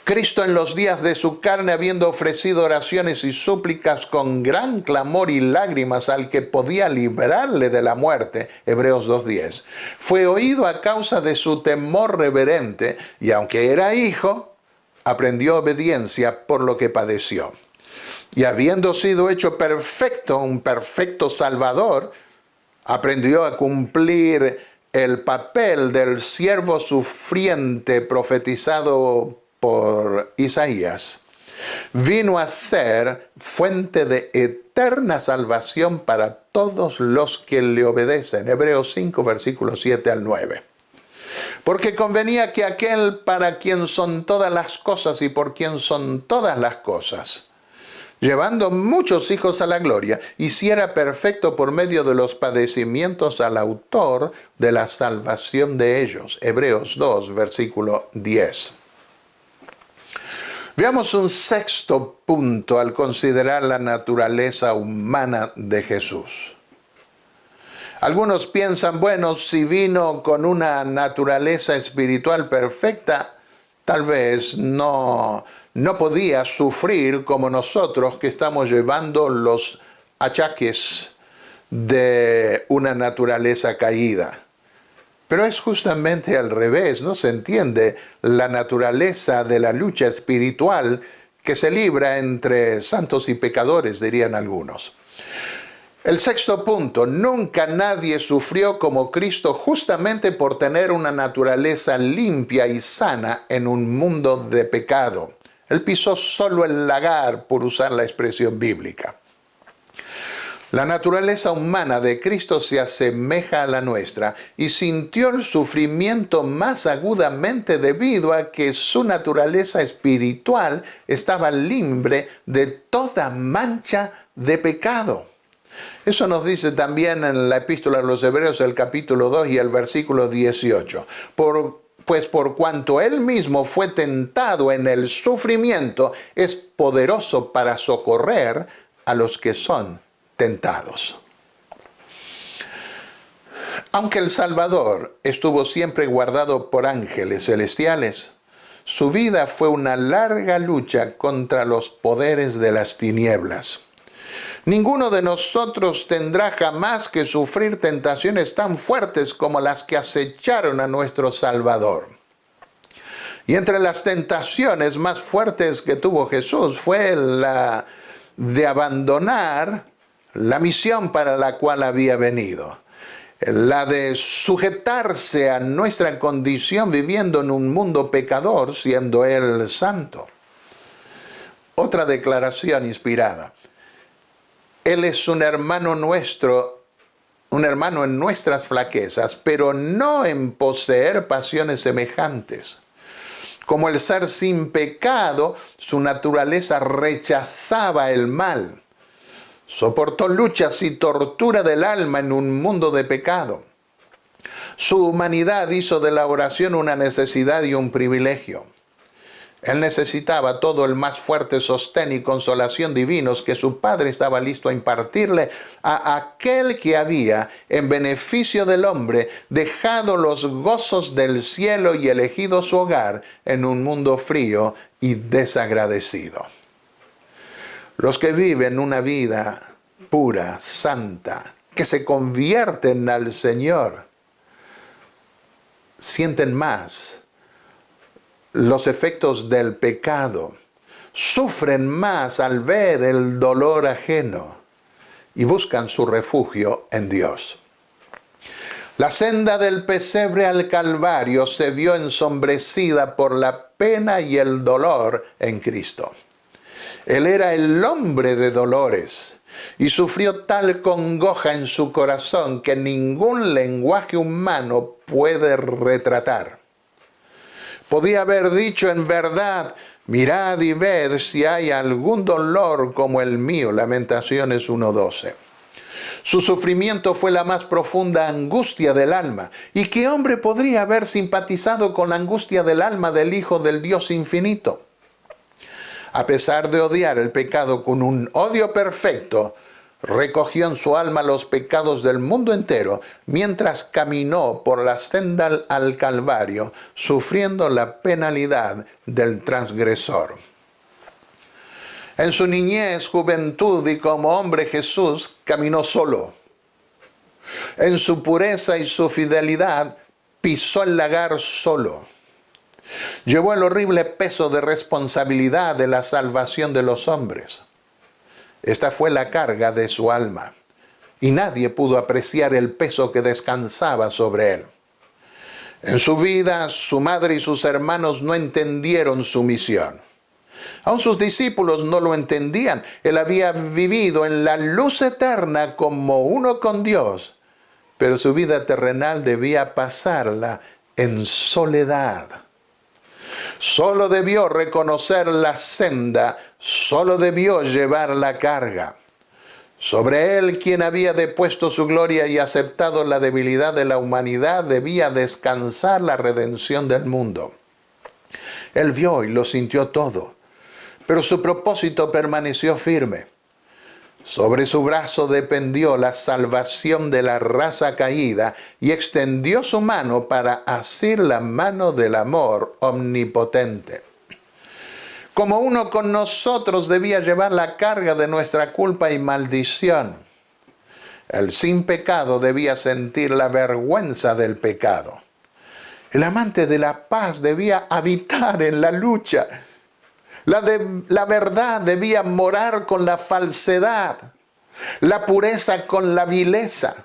Cristo en los días de su carne, habiendo ofrecido oraciones y súplicas con gran clamor y lágrimas al que podía librarle de la muerte, Hebreos 2:10, fue oído a causa de su temor reverente, y aunque era hijo, aprendió obediencia por lo que padeció. Y habiendo sido hecho perfecto, un perfecto Salvador, aprendió a cumplir el papel del siervo sufriente profetizado por Isaías. Vino a ser fuente de eterna salvación para todos los que le obedecen. Hebreos 5, versículos 7 al 9. Porque convenía que aquel para quien son todas las cosas y por quien son todas las cosas, llevando muchos hijos a la gloria, hiciera perfecto por medio de los padecimientos al autor de la salvación de ellos. Hebreos 2, versículo 10. Veamos un sexto punto al considerar la naturaleza humana de Jesús. Algunos piensan, bueno, si vino con una naturaleza espiritual perfecta, tal vez no podía sufrir como nosotros que estamos llevando los achaques de una naturaleza caída. Pero es justamente al revés, ¿no? Se entiende la naturaleza de la lucha espiritual que se libra entre santos y pecadores, dirían algunos. El sexto punto, nunca nadie sufrió como Cristo justamente por tener una naturaleza limpia y sana en un mundo de pecado. Él pisó solo el lagar, por usar la expresión bíblica. La naturaleza humana de Cristo se asemeja a la nuestra y sintió el sufrimiento más agudamente debido a que su naturaleza espiritual estaba libre de toda mancha de pecado. Eso nos dice también en la epístola a los Hebreos, el capítulo 2 y el versículo 18. Pues por cuanto él mismo fue tentado en el sufrimiento, es poderoso para socorrer a los que son tentados. Aunque el Salvador estuvo siempre guardado por ángeles celestiales, su vida fue una larga lucha contra los poderes de las tinieblas. Ninguno de nosotros tendrá jamás que sufrir tentaciones tan fuertes como las que acecharon a nuestro Salvador. Y entre las tentaciones más fuertes que tuvo Jesús fue la de abandonar la misión para la cual había venido, la de sujetarse a nuestra condición viviendo en un mundo pecador, siendo Él santo. Otra declaración inspirada. Él es un hermano nuestro, un hermano en nuestras flaquezas, pero no en poseer pasiones semejantes. Como el ser sin pecado, su naturaleza rechazaba el mal. Soportó luchas y tortura del alma en un mundo de pecado. Su humanidad hizo de la oración una necesidad y un privilegio. Él necesitaba todo el más fuerte sostén y consolación divinos que su Padre estaba listo a impartirle a aquel que había, en beneficio del hombre, dejado los gozos del cielo y elegido su hogar en un mundo frío y desagradecido. Los que viven una vida pura, santa, que se convierten al Señor, sienten más los efectos del pecado, sufren más al ver el dolor ajeno y buscan su refugio en Dios. La senda del pesebre al Calvario se vio ensombrecida por la pena y el dolor en Cristo. Él era el hombre de dolores y sufrió tal congoja en su corazón que ningún lenguaje humano puede retratar. Podía haber dicho en verdad: mirad y ved si hay algún dolor como el mío. Lamentaciones 1:12. Su sufrimiento fue la más profunda angustia del alma. ¿Y qué hombre podría haber simpatizado con la angustia del alma del Hijo del Dios infinito? A pesar de odiar el pecado con un odio perfecto, recogió en su alma los pecados del mundo entero mientras caminó por la senda al Calvario, sufriendo la penalidad del transgresor. En su niñez, juventud y como hombre Jesús caminó solo. En su pureza y su fidelidad pisó el lagar solo. Llevó el horrible peso de responsabilidad de la salvación de los hombres. Esta fue la carga de su alma, y nadie pudo apreciar el peso que descansaba sobre él. En su vida, su madre y sus hermanos no entendieron su misión. Aun sus discípulos no lo entendían. Él había vivido en la luz eterna como uno con Dios, pero su vida terrenal debía pasarla en soledad. Solo debió reconocer la senda, solo debió llevar la carga. Sobre él, quien había depuesto su gloria y aceptado la debilidad de la humanidad, debía descansar la redención del mundo. Él vio y lo sintió todo, pero su propósito permaneció firme. Sobre su brazo dependió la salvación de la raza caída y extendió su mano para asir la mano del amor omnipotente. Como uno con nosotros debía llevar la carga de nuestra culpa y maldición. El sin pecado debía sentir la vergüenza del pecado. El amante de la paz debía habitar en la lucha. La verdad debía morar con la falsedad, la pureza con la vileza.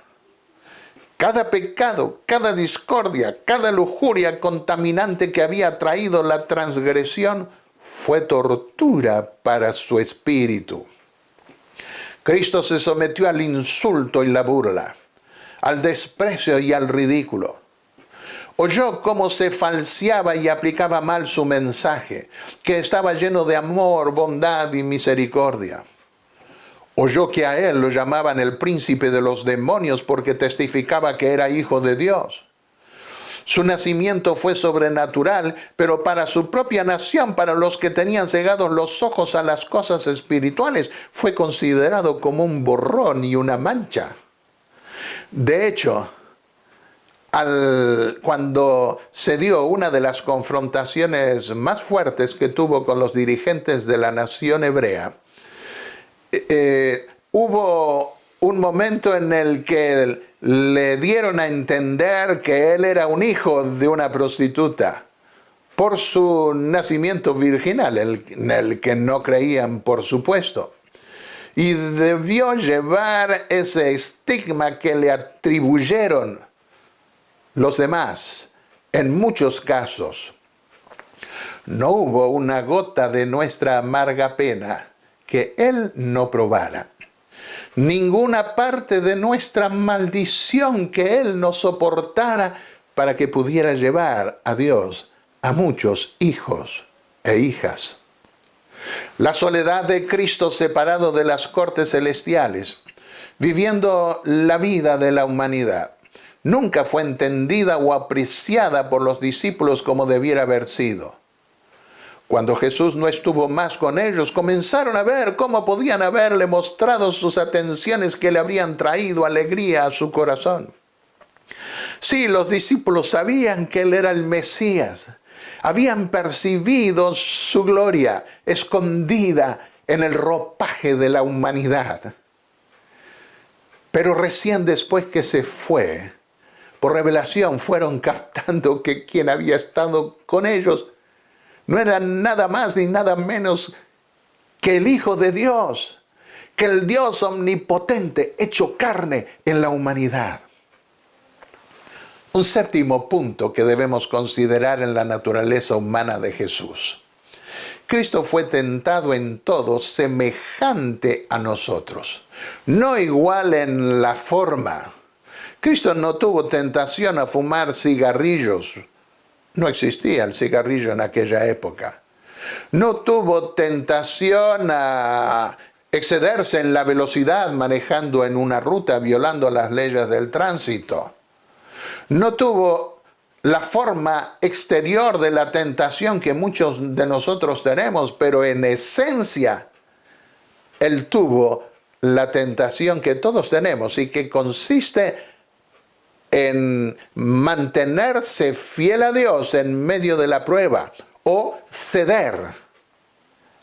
Cada pecado, cada discordia, cada lujuria contaminante que había traído la transgresión fue tortura para su espíritu. Cristo se sometió al insulto y la burla, al desprecio y al ridículo. Oyó cómo se falseaba y aplicaba mal su mensaje, que estaba lleno de amor, bondad y misericordia. Oyó que a él lo llamaban el príncipe de los demonios porque testificaba que era hijo de Dios. Su nacimiento fue sobrenatural, pero para su propia nación, para los que tenían cegados los ojos a las cosas espirituales, fue considerado como un borrón y una mancha. De hecho, cuando se dio una de las confrontaciones más fuertes que tuvo con los dirigentes de la nación hebrea, hubo un momento en el que le dieron a entender que él era un hijo de una prostituta por su nacimiento virginal, en el que no creían, por supuesto. y debió llevar ese estigma que le atribuyeron los demás en muchos casos. No hubo una gota de nuestra amarga pena que Él no probara. Ninguna parte de nuestra maldición que Él no soportara para que pudiera llevar a Dios a muchos hijos e hijas. La soledad de Cristo separado de las cortes celestiales, viviendo la vida de la humanidad, nunca fue entendida o apreciada por los discípulos como debiera haber sido. Cuando Jesús no estuvo más con ellos, comenzaron a ver cómo podían haberle mostrado sus atenciones que le habrían traído alegría a su corazón. Sí, los discípulos sabían que Él era el Mesías. Habían percibido su gloria escondida en el ropaje de la humanidad. Pero recién después que se fue, por revelación fueron captando que quien había estado con ellos no era nada más ni nada menos que el Hijo de Dios, que el Dios omnipotente hecho carne en la humanidad. Un séptimo punto que debemos considerar en la naturaleza humana de Jesús. Cristo fue tentado en todo semejante a nosotros, no igual en la forma. Cristo no tuvo tentación a fumar cigarrillos. No existía el cigarrillo en aquella época. No tuvo tentación a excederse en la velocidad manejando en una ruta, violando las leyes del tránsito. No tuvo la forma exterior de la tentación que muchos de nosotros tenemos, pero en esencia, Él tuvo la tentación que todos tenemos y que consiste en mantenerse fiel a Dios en medio de la prueba o ceder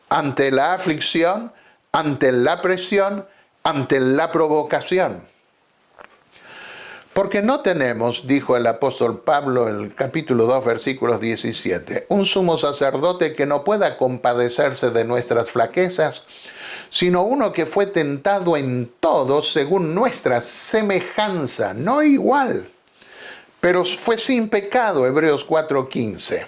ante la aflicción, ante la presión, ante la provocación. Porque no tenemos, dijo el apóstol Pablo en el capítulo 2, versículos 17, un sumo sacerdote que no pueda compadecerse de nuestras flaquezas, sino uno que fue tentado en todo según nuestra semejanza, no igual, pero fue sin pecado, Hebreos 4:15.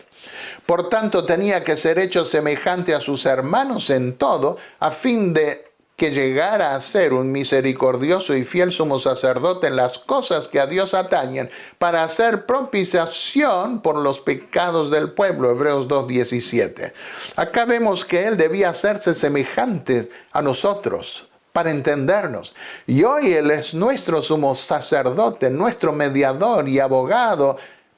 Por tanto, tenía que ser hecho semejante a sus hermanos en todo, a fin de que llegara a ser un misericordioso y fiel sumo sacerdote en las cosas que a Dios atañen, para hacer propiciación por los pecados del pueblo, Hebreos 2:17. Acá vemos que Él debía hacerse semejante a nosotros para entendernos. Y hoy Él es nuestro sumo sacerdote, nuestro mediador y abogado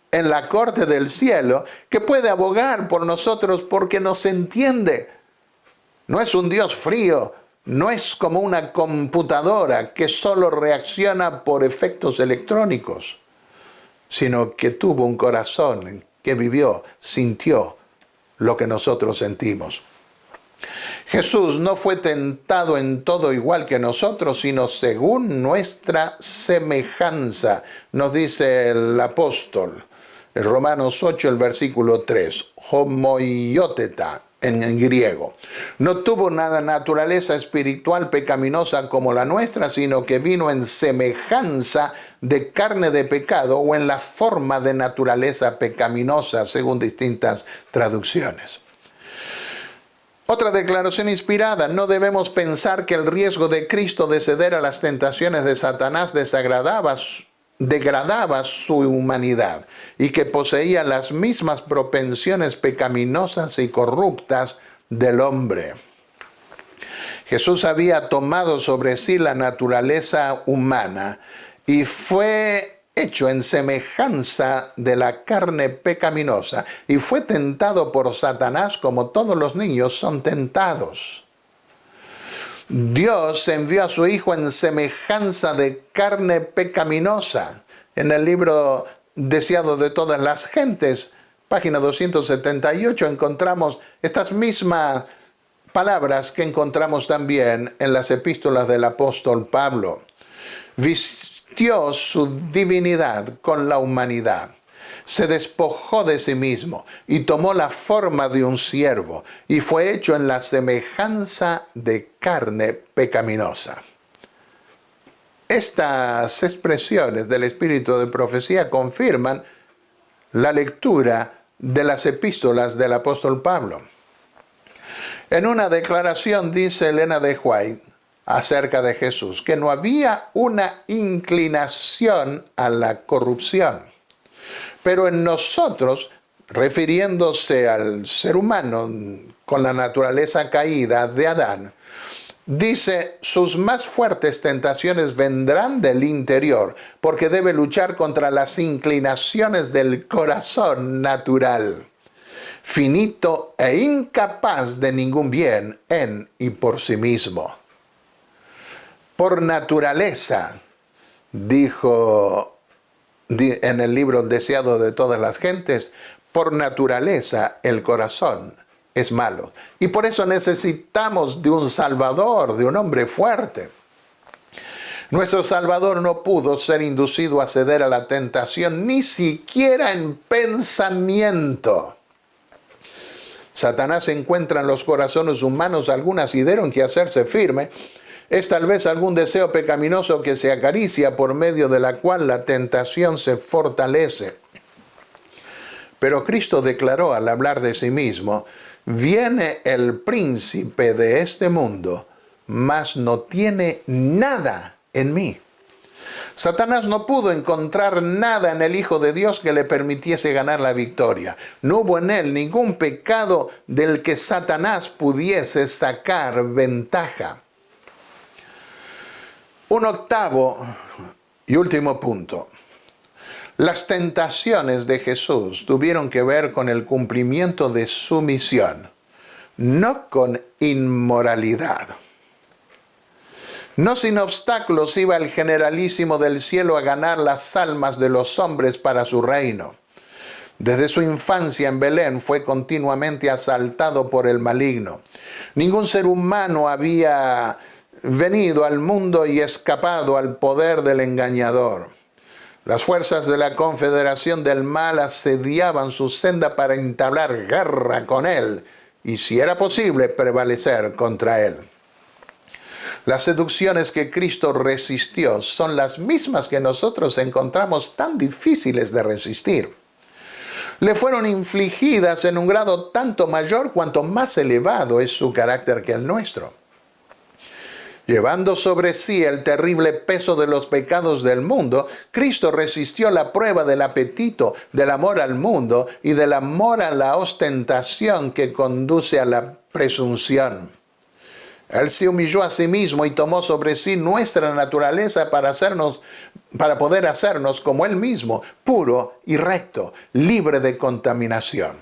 en la corte del cielo, que puede abogar por nosotros porque nos entiende. No es un Dios frío, no es como una computadora que solo reacciona por efectos electrónicos, sino que tuvo un corazón que vivió, sintió lo que nosotros sentimos. Jesús no fue tentado en todo igual que nosotros, sino según nuestra semejanza, nos dice el apóstol. En Romanos 8, el versículo 3, homoioteta en griego. No tuvo una naturaleza espiritual pecaminosa como la nuestra, sino que vino en semejanza de carne de pecado o en la forma de naturaleza pecaminosa, según distintas traducciones. Otra declaración inspirada: no debemos pensar que el riesgo de Cristo de ceder a las tentaciones de Satanás degradaba su humanidad y que poseía las mismas propensiones pecaminosas y corruptas del hombre. Jesús había tomado sobre sí la naturaleza humana y fue hecho en semejanza de la carne pecaminosa y fue tentado por Satanás como todos los niños son tentados. Dios envió a su Hijo en semejanza de carne pecaminosa. En el libro Deseado de todas las gentes, página 278, encontramos estas mismas palabras que encontramos también en las epístolas del apóstol Pablo. Vistió su divinidad con la humanidad. se despojó de sí mismo y tomó la forma de un siervo y fue hecho en la semejanza de carne pecaminosa. Estas expresiones del espíritu de profecía confirman la lectura de las epístolas del apóstol Pablo. En una declaración dice Elena de White acerca de Jesús que no había una inclinación a la corrupción, pero en nosotros, refiriéndose al ser humano con la naturaleza caída de Adán, dice, sus más fuertes tentaciones vendrán del interior, porque debe luchar contra las inclinaciones del corazón natural, finito e incapaz de ningún bien en y por sí mismo. Por naturaleza, dijo en el libro El deseado de todas las gentes, por naturaleza el corazón es malo. Y por eso necesitamos de un Salvador, de un hombre fuerte. Nuestro Salvador no pudo ser inducido a ceder a la tentación, ni siquiera en pensamiento. Satanás encuentra en los corazones humanos algún asidero en que hacerse firme. Es tal vez algún deseo pecaminoso que se acaricia por medio de la cual la tentación se fortalece. Pero Cristo declaró al hablar de sí mismo, viene el príncipe de este mundo, mas no tiene nada en mí. Satanás no pudo encontrar nada en el Hijo de Dios que le permitiese ganar la victoria. No hubo en él ningún pecado del que Satanás pudiese sacar ventaja. Un octavo y último punto. Las tentaciones de Jesús tuvieron que ver con el cumplimiento de su misión, no con inmoralidad. No sin obstáculos iba el generalísimo del cielo a ganar las almas de los hombres para su reino. Desde su infancia en Belén fue continuamente asaltado por el maligno. Ningún ser humano había venido al mundo y escapado al poder del engañador. Las fuerzas de la confederación del mal asediaban su senda para entablar guerra con él y, si era posible, prevalecer contra él. Las seducciones que Cristo resistió son las mismas que nosotros encontramos tan difíciles de resistir. Le fueron infligidas en un grado tanto mayor cuanto más elevado es su carácter que el nuestro. Llevando sobre sí el terrible peso de los pecados del mundo, Cristo resistió la prueba del apetito, del amor al mundo y del amor a la ostentación que conduce a la presunción. Él se humilló a sí mismo y tomó sobre sí nuestra naturaleza para poder hacernos como Él mismo, puro y recto, libre de contaminación.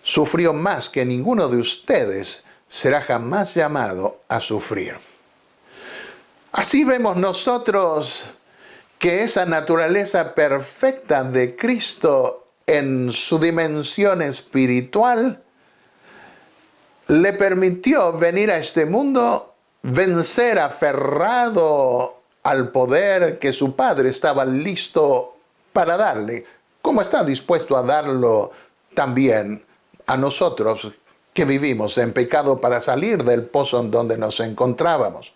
Sufrió más que ninguno de ustedes será jamás llamado a sufrir. Así vemos nosotros que esa naturaleza perfecta de Cristo en su dimensión espiritual le permitió venir a este mundo, vencer aferrado al poder que su Padre estaba listo para darle, como está dispuesto a darlo también a nosotros que vivimos en pecado para salir del pozo en donde nos encontrábamos.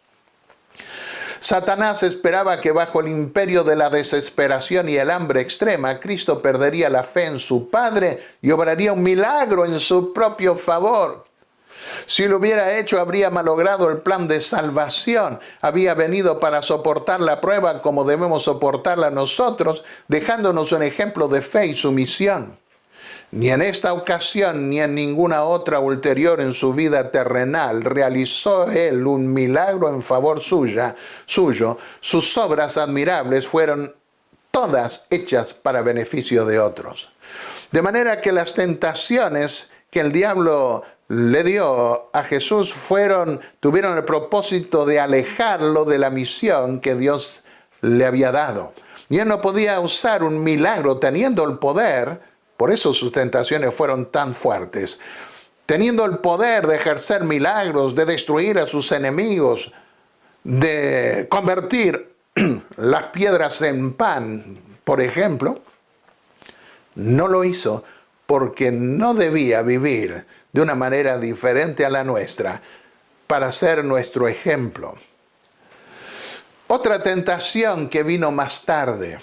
Satanás esperaba que bajo el imperio de la desesperación y el hambre extrema, Cristo perdería la fe en su Padre y obraría un milagro en su propio favor. Si lo hubiera hecho, habría malogrado el plan de salvación. Había venido para soportar la prueba como debemos soportarla nosotros, dejándonos un ejemplo de fe y sumisión. Ni en esta ocasión ni en ninguna otra ulterior en su vida terrenal realizó él un milagro en favor suyo. Sus obras admirables fueron todas hechas para beneficio de otros. De manera que las tentaciones que el diablo le dio a Jesús tuvieron el propósito de alejarlo de la misión que Dios le había dado. Y él no podía usar un milagro teniendo el poder. Por eso sus tentaciones fueron tan fuertes. Teniendo el poder de ejercer milagros, de destruir a sus enemigos, de convertir las piedras en pan, por ejemplo, No lo hizo porque no debía vivir de una manera diferente a la nuestra para ser nuestro ejemplo. Otra tentación que vino más tarde.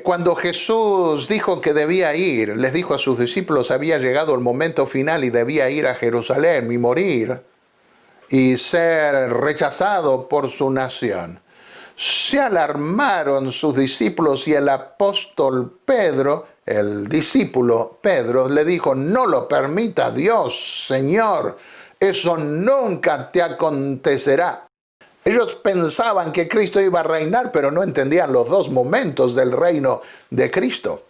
Cuando Jesús dijo que debía ir, les dijo a sus discípulos, había llegado el momento final y debía ir a Jerusalén y morir y ser rechazado por su nación. Se alarmaron sus discípulos y el apóstol Pedro, el discípulo Pedro, le dijo, no lo permita Dios, Señor, eso nunca te acontecerá. Ellos pensaban que Cristo iba a reinar, pero no entendían los dos momentos del reino de Cristo.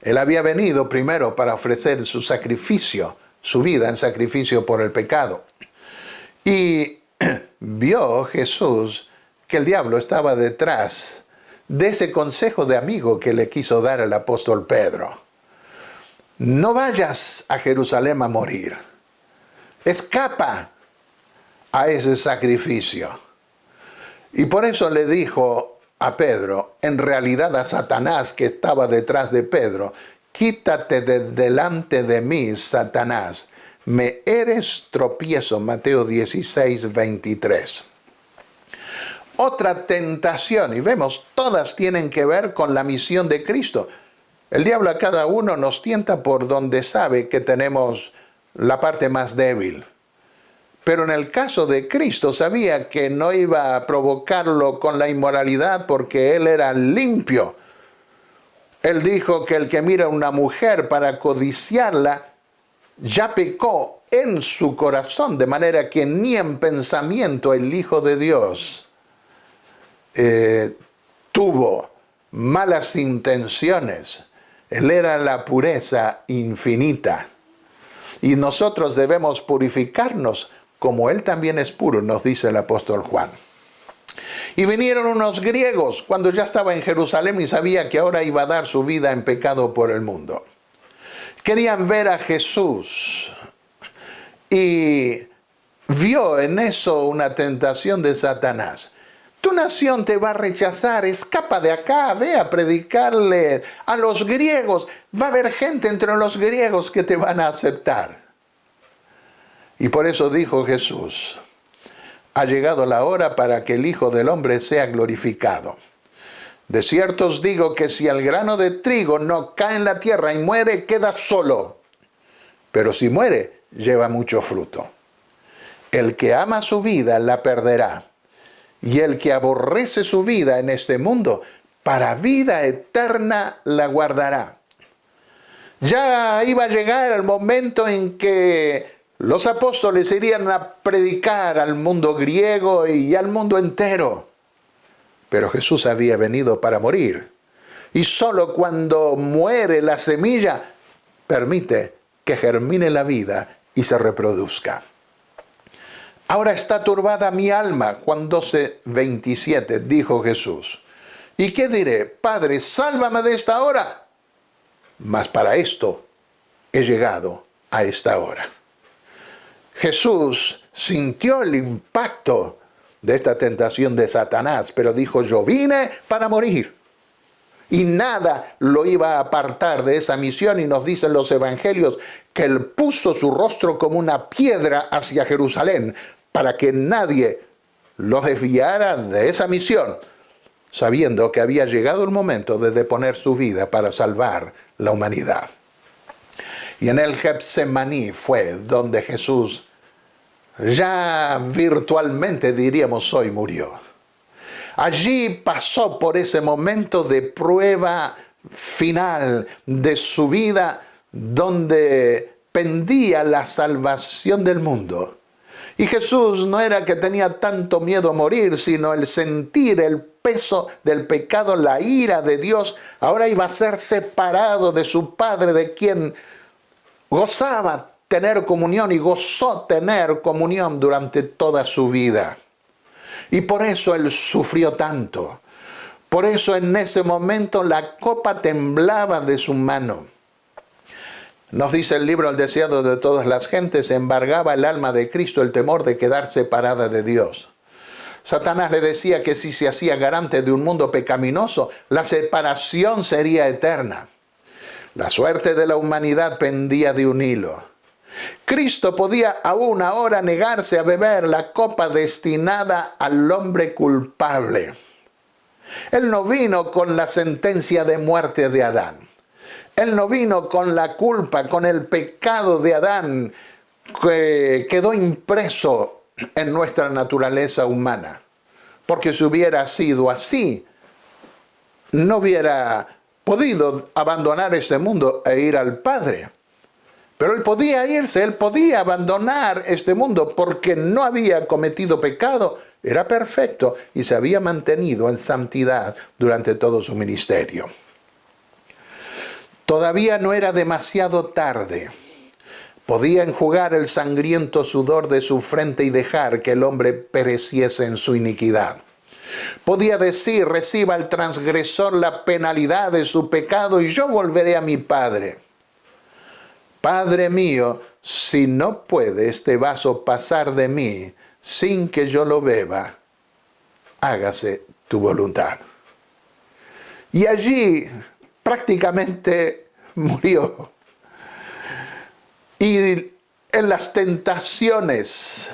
Él había venido primero para ofrecer su sacrificio, su vida en sacrificio por el pecado. Y vio Jesús que el diablo estaba detrás de ese consejo de amigo que le quiso dar el apóstol Pedro. No vayas a Jerusalén a morir. Escapa a ese sacrificio. Y por eso le dijo a Pedro, en realidad a Satanás que estaba detrás de Pedro, quítate de delante de mí, Satanás, me eres tropiezo. Mateo 16, 23. Otra tentación, y vemos, todas tienen que ver con la misión de Cristo. El diablo a cada uno nos tienta por donde sabe que tenemos la parte más débil. Pero en el caso de Cristo sabía que no iba a provocarlo con la inmoralidad porque Él era limpio. Él dijo que el que mira a una mujer para codiciarla, ya pecó en su corazón, de manera que ni en pensamiento el Hijo de Dios tuvo malas intenciones. Él era la pureza infinita. Y nosotros debemos purificarnos como Él también es puro, nos dice el apóstol Juan. Y vinieron unos griegos cuando ya estaba en Jerusalén y sabía que ahora iba a dar su vida en pecado por el mundo. Querían ver a Jesús y vio en eso una tentación de Satanás. Tu nación te va a rechazar, escapa de acá, ve a predicarle a los griegos. Va a haber gente entre los griegos que te van a aceptar. Y por eso dijo Jesús, ha llegado la hora para que el Hijo del Hombre sea glorificado. De cierto os digo que si el grano de trigo no cae en la tierra y muere, queda solo. Pero si muere, lleva mucho fruto. El que ama su vida la perderá. Y el que aborrece su vida en este mundo, para vida eterna la guardará. Ya iba a llegar el momento en que los apóstoles irían a predicar al mundo griego y al mundo entero. Pero Jesús había venido para morir. Y solo cuando muere la semilla, permite que germine la vida y se reproduzca. Ahora está turbada mi alma. Juan 12, 27, dijo Jesús. ¿Y qué diré? Padre, sálvame de esta hora. Mas para esto he llegado a esta hora. Jesús sintió el impacto de esta tentación de Satanás, pero dijo, yo vine para morir. Y nada lo iba a apartar de esa misión, y nos dicen los evangelios que él puso su rostro como una piedra hacia Jerusalén para que nadie lo desviara de esa misión, sabiendo que había llegado el momento de deponer su vida para salvar la humanidad. Y en el Getsemaní fue donde Jesús ya virtualmente, diríamos hoy, murió. Allí pasó por ese momento de prueba final de su vida, donde pendía la salvación del mundo. Y Jesús no era que tenía tanto miedo a morir, sino el sentir el peso del pecado, la ira de Dios. Ahora iba a ser separado de su Padre, de quien gozaba tener comunión y gozó tener comunión durante toda su vida. Y por eso él sufrió tanto. Por eso en ese momento la copa temblaba de su mano. Nos dice el libro, el deseado de todas las gentes, embargaba el alma de Cristo el temor de quedar separada de Dios. Satanás le decía que si se hacía garante de un mundo pecaminoso, la separación sería eterna. La suerte de la humanidad pendía de un hilo. Cristo podía aún ahora negarse a beber la copa destinada al hombre culpable. Él no vino con la sentencia de muerte de Adán. Él no vino con la culpa, con el pecado de Adán que quedó impreso en nuestra naturaleza humana. Porque si hubiera sido así, no hubiera podido abandonar este mundo e ir al Padre. Pero él podía irse, él podía abandonar este mundo porque no había cometido pecado, era perfecto y se había mantenido en santidad durante todo su ministerio. Todavía no era demasiado tarde. Podía enjugar el sangriento sudor de su frente y dejar que el hombre pereciese en su iniquidad. Podía decir, reciba el transgresor la penalidad de su pecado y yo volveré a mi Padre. Padre mío, si no puede este vaso pasar de mí sin que yo lo beba, hágase tu voluntad. Y allí prácticamente murió. Y en las tentaciones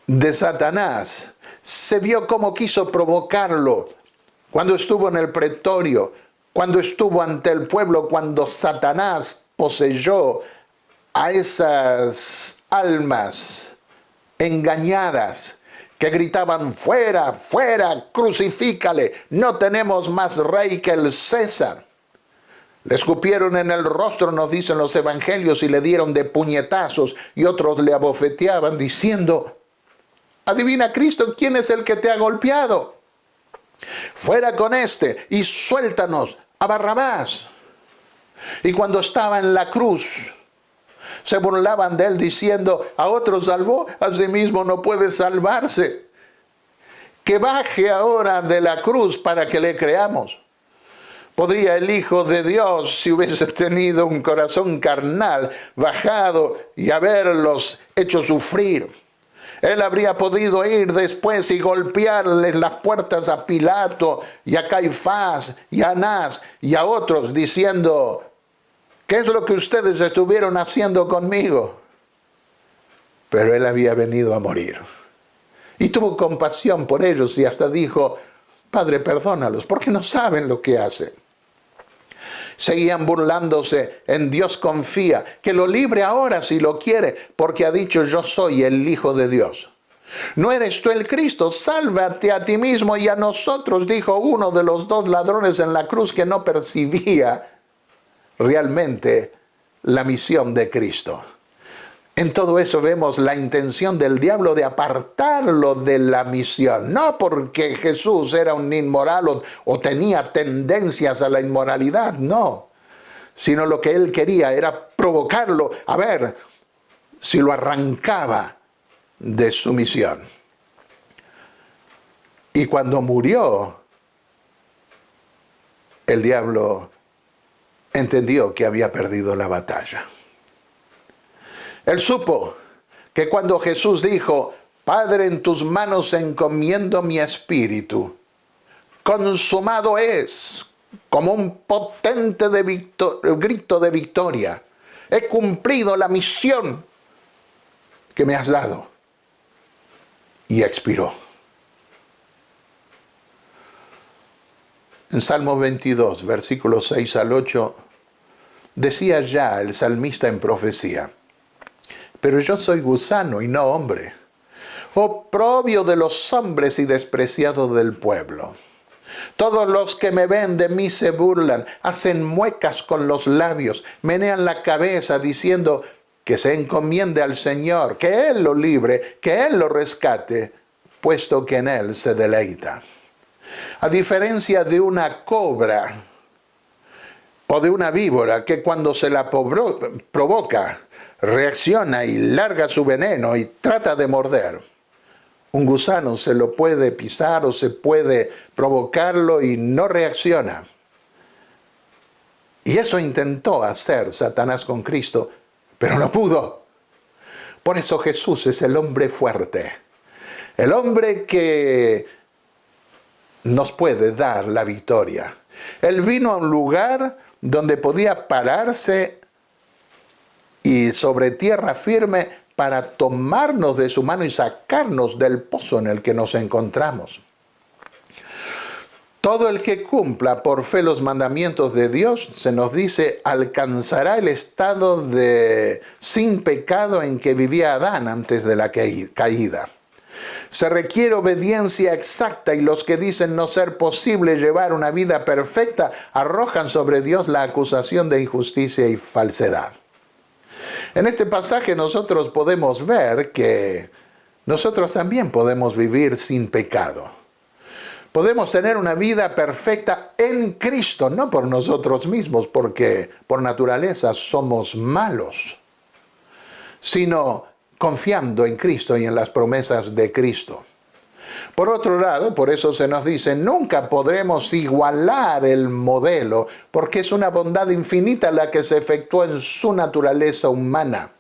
de Satanás se vio cómo quiso provocarlo cuando estuvo en el pretorio, cuando estuvo ante el pueblo, cuando Satanás poseyó a esas almas engañadas que gritaban, fuera, fuera, crucifícale, no tenemos más rey que el César. Le escupieron en el rostro, nos dicen los evangelios, y le dieron de puñetazos, y otros le abofeteaban diciendo, adivina Cristo, ¿quién es el que te ha golpeado? Fuera con este y suéltanos a Barrabás. Y cuando estaba en la cruz, se burlaban de él diciendo, a otro salvó, a sí mismo no puede salvarse. Que baje ahora de la cruz para que le creamos. ¿Podría el Hijo de Dios, si hubiese tenido un corazón carnal, bajado y haberlos hecho sufrir? Él habría podido ir después y golpearles las puertas a Pilato y a Caifás y a Anás y a otros diciendo, ¿qué es lo que ustedes estuvieron haciendo conmigo? Pero él había venido a morir. Y tuvo compasión por ellos y hasta dijo, Padre, perdónalos, porque no saben lo que hacen. Seguían burlándose, en Dios confía, que lo libre ahora si lo quiere, porque ha dicho, yo soy el Hijo de Dios. ¿No eres tú el Cristo? Sálvate a ti mismo y a nosotros, dijo uno de los dos ladrones en la cruz que no percibía realmente la misión de Cristo. En todo eso vemos la intención del diablo de apartarlo de la misión. No porque Jesús era un inmoral o tenía tendencias a la inmoralidad, no. Sino lo que él quería era provocarlo a ver si lo arrancaba de su misión. Y cuando murió, el diablo entendió que había perdido la batalla. Él supo que cuando Jesús dijo, Padre, en tus manos encomiendo mi espíritu, consumado es, como un potente grito de victoria, he cumplido la misión que me has dado. Y expiró. En Salmo 22, versículos 6 al 8, decía ya el salmista en profecía, pero yo soy gusano y no hombre, oprobio de los hombres y despreciado del pueblo. Todos los que me ven de mí se burlan, hacen muecas con los labios, menean la cabeza diciendo que se encomiende al Señor, que Él lo libre, que Él lo rescate, puesto que en Él se deleita. A diferencia de una cobra o de una víbora que cuando se la provoca, reacciona y larga su veneno y trata de morder. Un gusano se lo puede pisar o se puede provocarlo y no reacciona. Y eso intentó hacer Satanás con Cristo, pero no pudo. Por eso Jesús es el hombre fuerte, El hombre que nos puede dar la victoria. Él vino a un lugar donde podía pararse y sobre tierra firme para tomarnos de su mano y sacarnos del pozo en el que nos encontramos. Todo el que cumpla por fe los mandamientos de Dios, se nos dice, alcanzará el estado de sin pecado en que vivía Adán antes de la caída. Se requiere obediencia exacta y los que dicen no ser posible llevar una vida perfecta arrojan sobre Dios la acusación de injusticia y falsedad. En este pasaje nosotros podemos ver que nosotros también podemos vivir sin pecado. Podemos tener una vida perfecta en Cristo, no por nosotros mismos, porque por naturaleza somos malos, sino confiando en Cristo y en las promesas de Cristo. Por otro lado, por eso se nos dice, nunca podremos igualar el modelo, porque es una bondad infinita la que se efectúa en su naturaleza humana.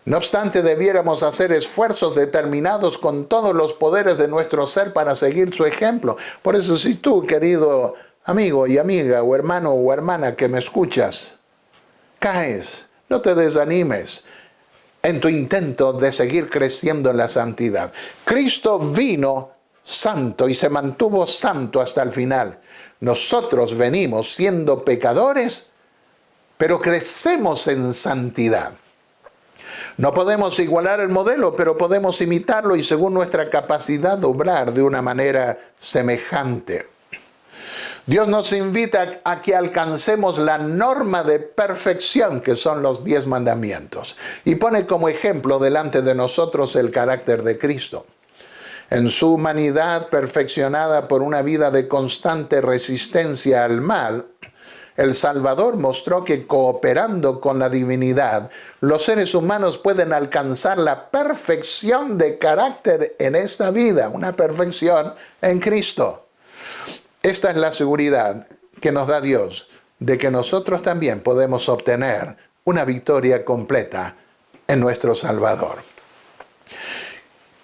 No obstante, debiéramos hacer esfuerzos determinados con todos los poderes de nuestro ser para seguir su ejemplo. Por eso, si tú, querido amigo y amiga, o hermano o hermana que me escuchas, caes, no te desanimes en tu intento de seguir creciendo en la santidad. Cristo vino santo y se mantuvo santo hasta el final. Nosotros venimos siendo pecadores, pero crecemos en santidad. No podemos igualar el modelo, pero podemos imitarlo y según nuestra capacidad obrar de una manera semejante. Dios nos invita a que alcancemos la norma de perfección que son los 10 mandamientos y pone como ejemplo delante de nosotros el carácter de Cristo. En su humanidad perfeccionada por una vida de constante resistencia al mal, el Salvador mostró que cooperando con la divinidad, los seres humanos pueden alcanzar la perfección de carácter en esta vida, una perfección en Cristo. Esta es la seguridad que nos da Dios de que nosotros también podemos obtener una victoria completa en nuestro Salvador.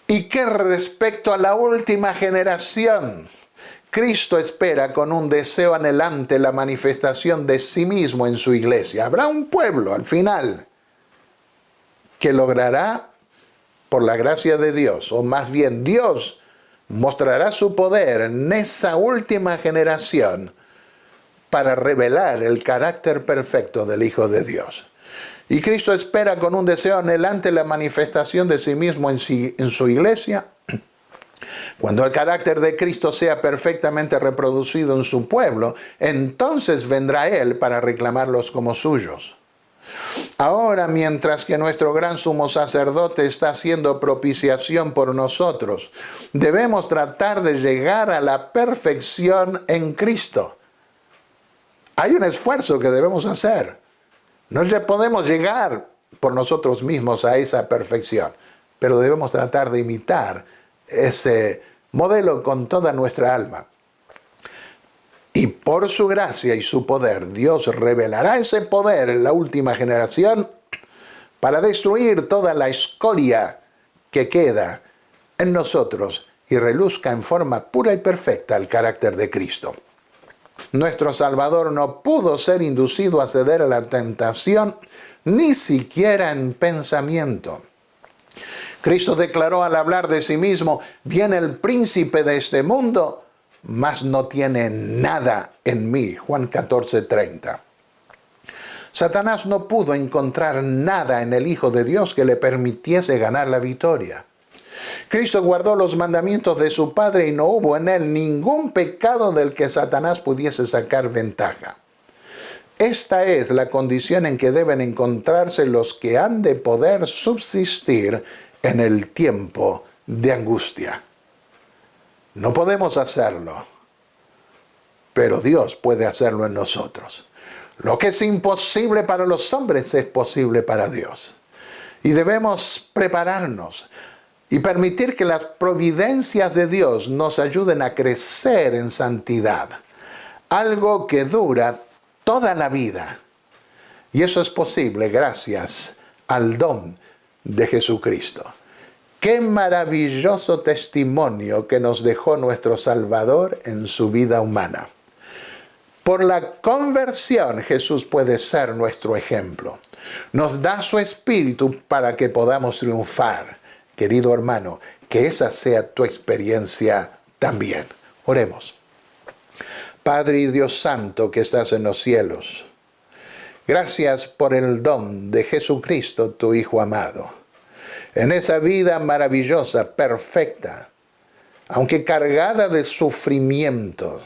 ¿Y qué respecto a la última generación? Cristo espera con un deseo anhelante la manifestación de sí mismo en su iglesia. Habrá un pueblo al final que logrará, por la gracia de Dios, o más bien Dios mostrará su poder en esa última generación para revelar el carácter perfecto del Hijo de Dios. Y Cristo espera con un deseo anhelante la manifestación de sí mismo en su iglesia. Cuando el carácter de Cristo sea perfectamente reproducido en su pueblo, entonces vendrá Él para reclamarlos como suyos. Ahora, mientras que nuestro gran sumo sacerdote está haciendo propiciación por nosotros, debemos tratar de llegar a la perfección en Cristo. Hay un esfuerzo que debemos hacer. No podemos llegar por nosotros mismos a esa perfección, pero debemos tratar de imitar ese modelo con toda nuestra alma. Y por su gracia y su poder, Dios revelará ese poder en la última generación para destruir toda la escoria que queda en nosotros y reluzca en forma pura y perfecta el carácter de Cristo. Nuestro Salvador no pudo ser inducido a ceder a la tentación, ni siquiera en pensamiento. Cristo declaró al hablar de sí mismo, viene el príncipe de este mundo, mas no tiene nada en mí. Juan 14:30. Satanás no pudo encontrar nada en el Hijo de Dios que le permitiese ganar la victoria. Cristo guardó los mandamientos de su Padre y no hubo en él ningún pecado del que Satanás pudiese sacar ventaja. Esta es la condición en que deben encontrarse los que han de poder subsistir en el tiempo de angustia. No podemos hacerlo, pero Dios puede hacerlo en nosotros. Lo que es imposible para los hombres es posible para Dios. Y debemos prepararnos y permitir que las providencias de Dios nos ayuden a crecer en santidad. Algo que dura toda la vida. Y eso es posible gracias al don de Jesucristo. Qué maravilloso testimonio que nos dejó nuestro Salvador en su vida humana. Por la conversión Jesús puede ser nuestro ejemplo. Nos da su Espíritu para que podamos triunfar. Querido hermano, que esa sea tu experiencia también. Oremos. Padre y Dios Santo que estás en los cielos, gracias por el don de Jesucristo, tu Hijo amado. En esa vida maravillosa, perfecta, aunque cargada de sufrimiento,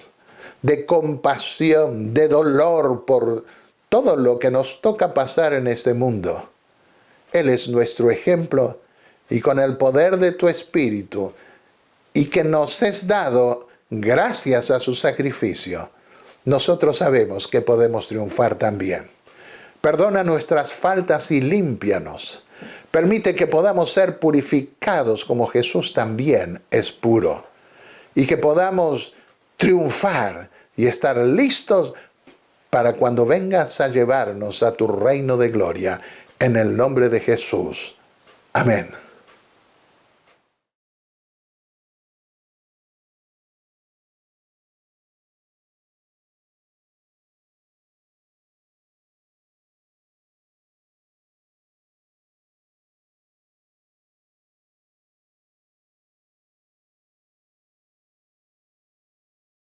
de compasión, de dolor por todo lo que nos toca pasar en este mundo. Él es nuestro ejemplo y con el poder de tu Espíritu y que nos es dado gracias a su sacrificio, nosotros sabemos que podemos triunfar también. Perdona nuestras faltas y límpianos. Permite que podamos ser purificados como Jesús también es puro. Y que podamos triunfar y estar listos para cuando vengas a llevarnos a tu reino de gloria. En el nombre de Jesús. Amén.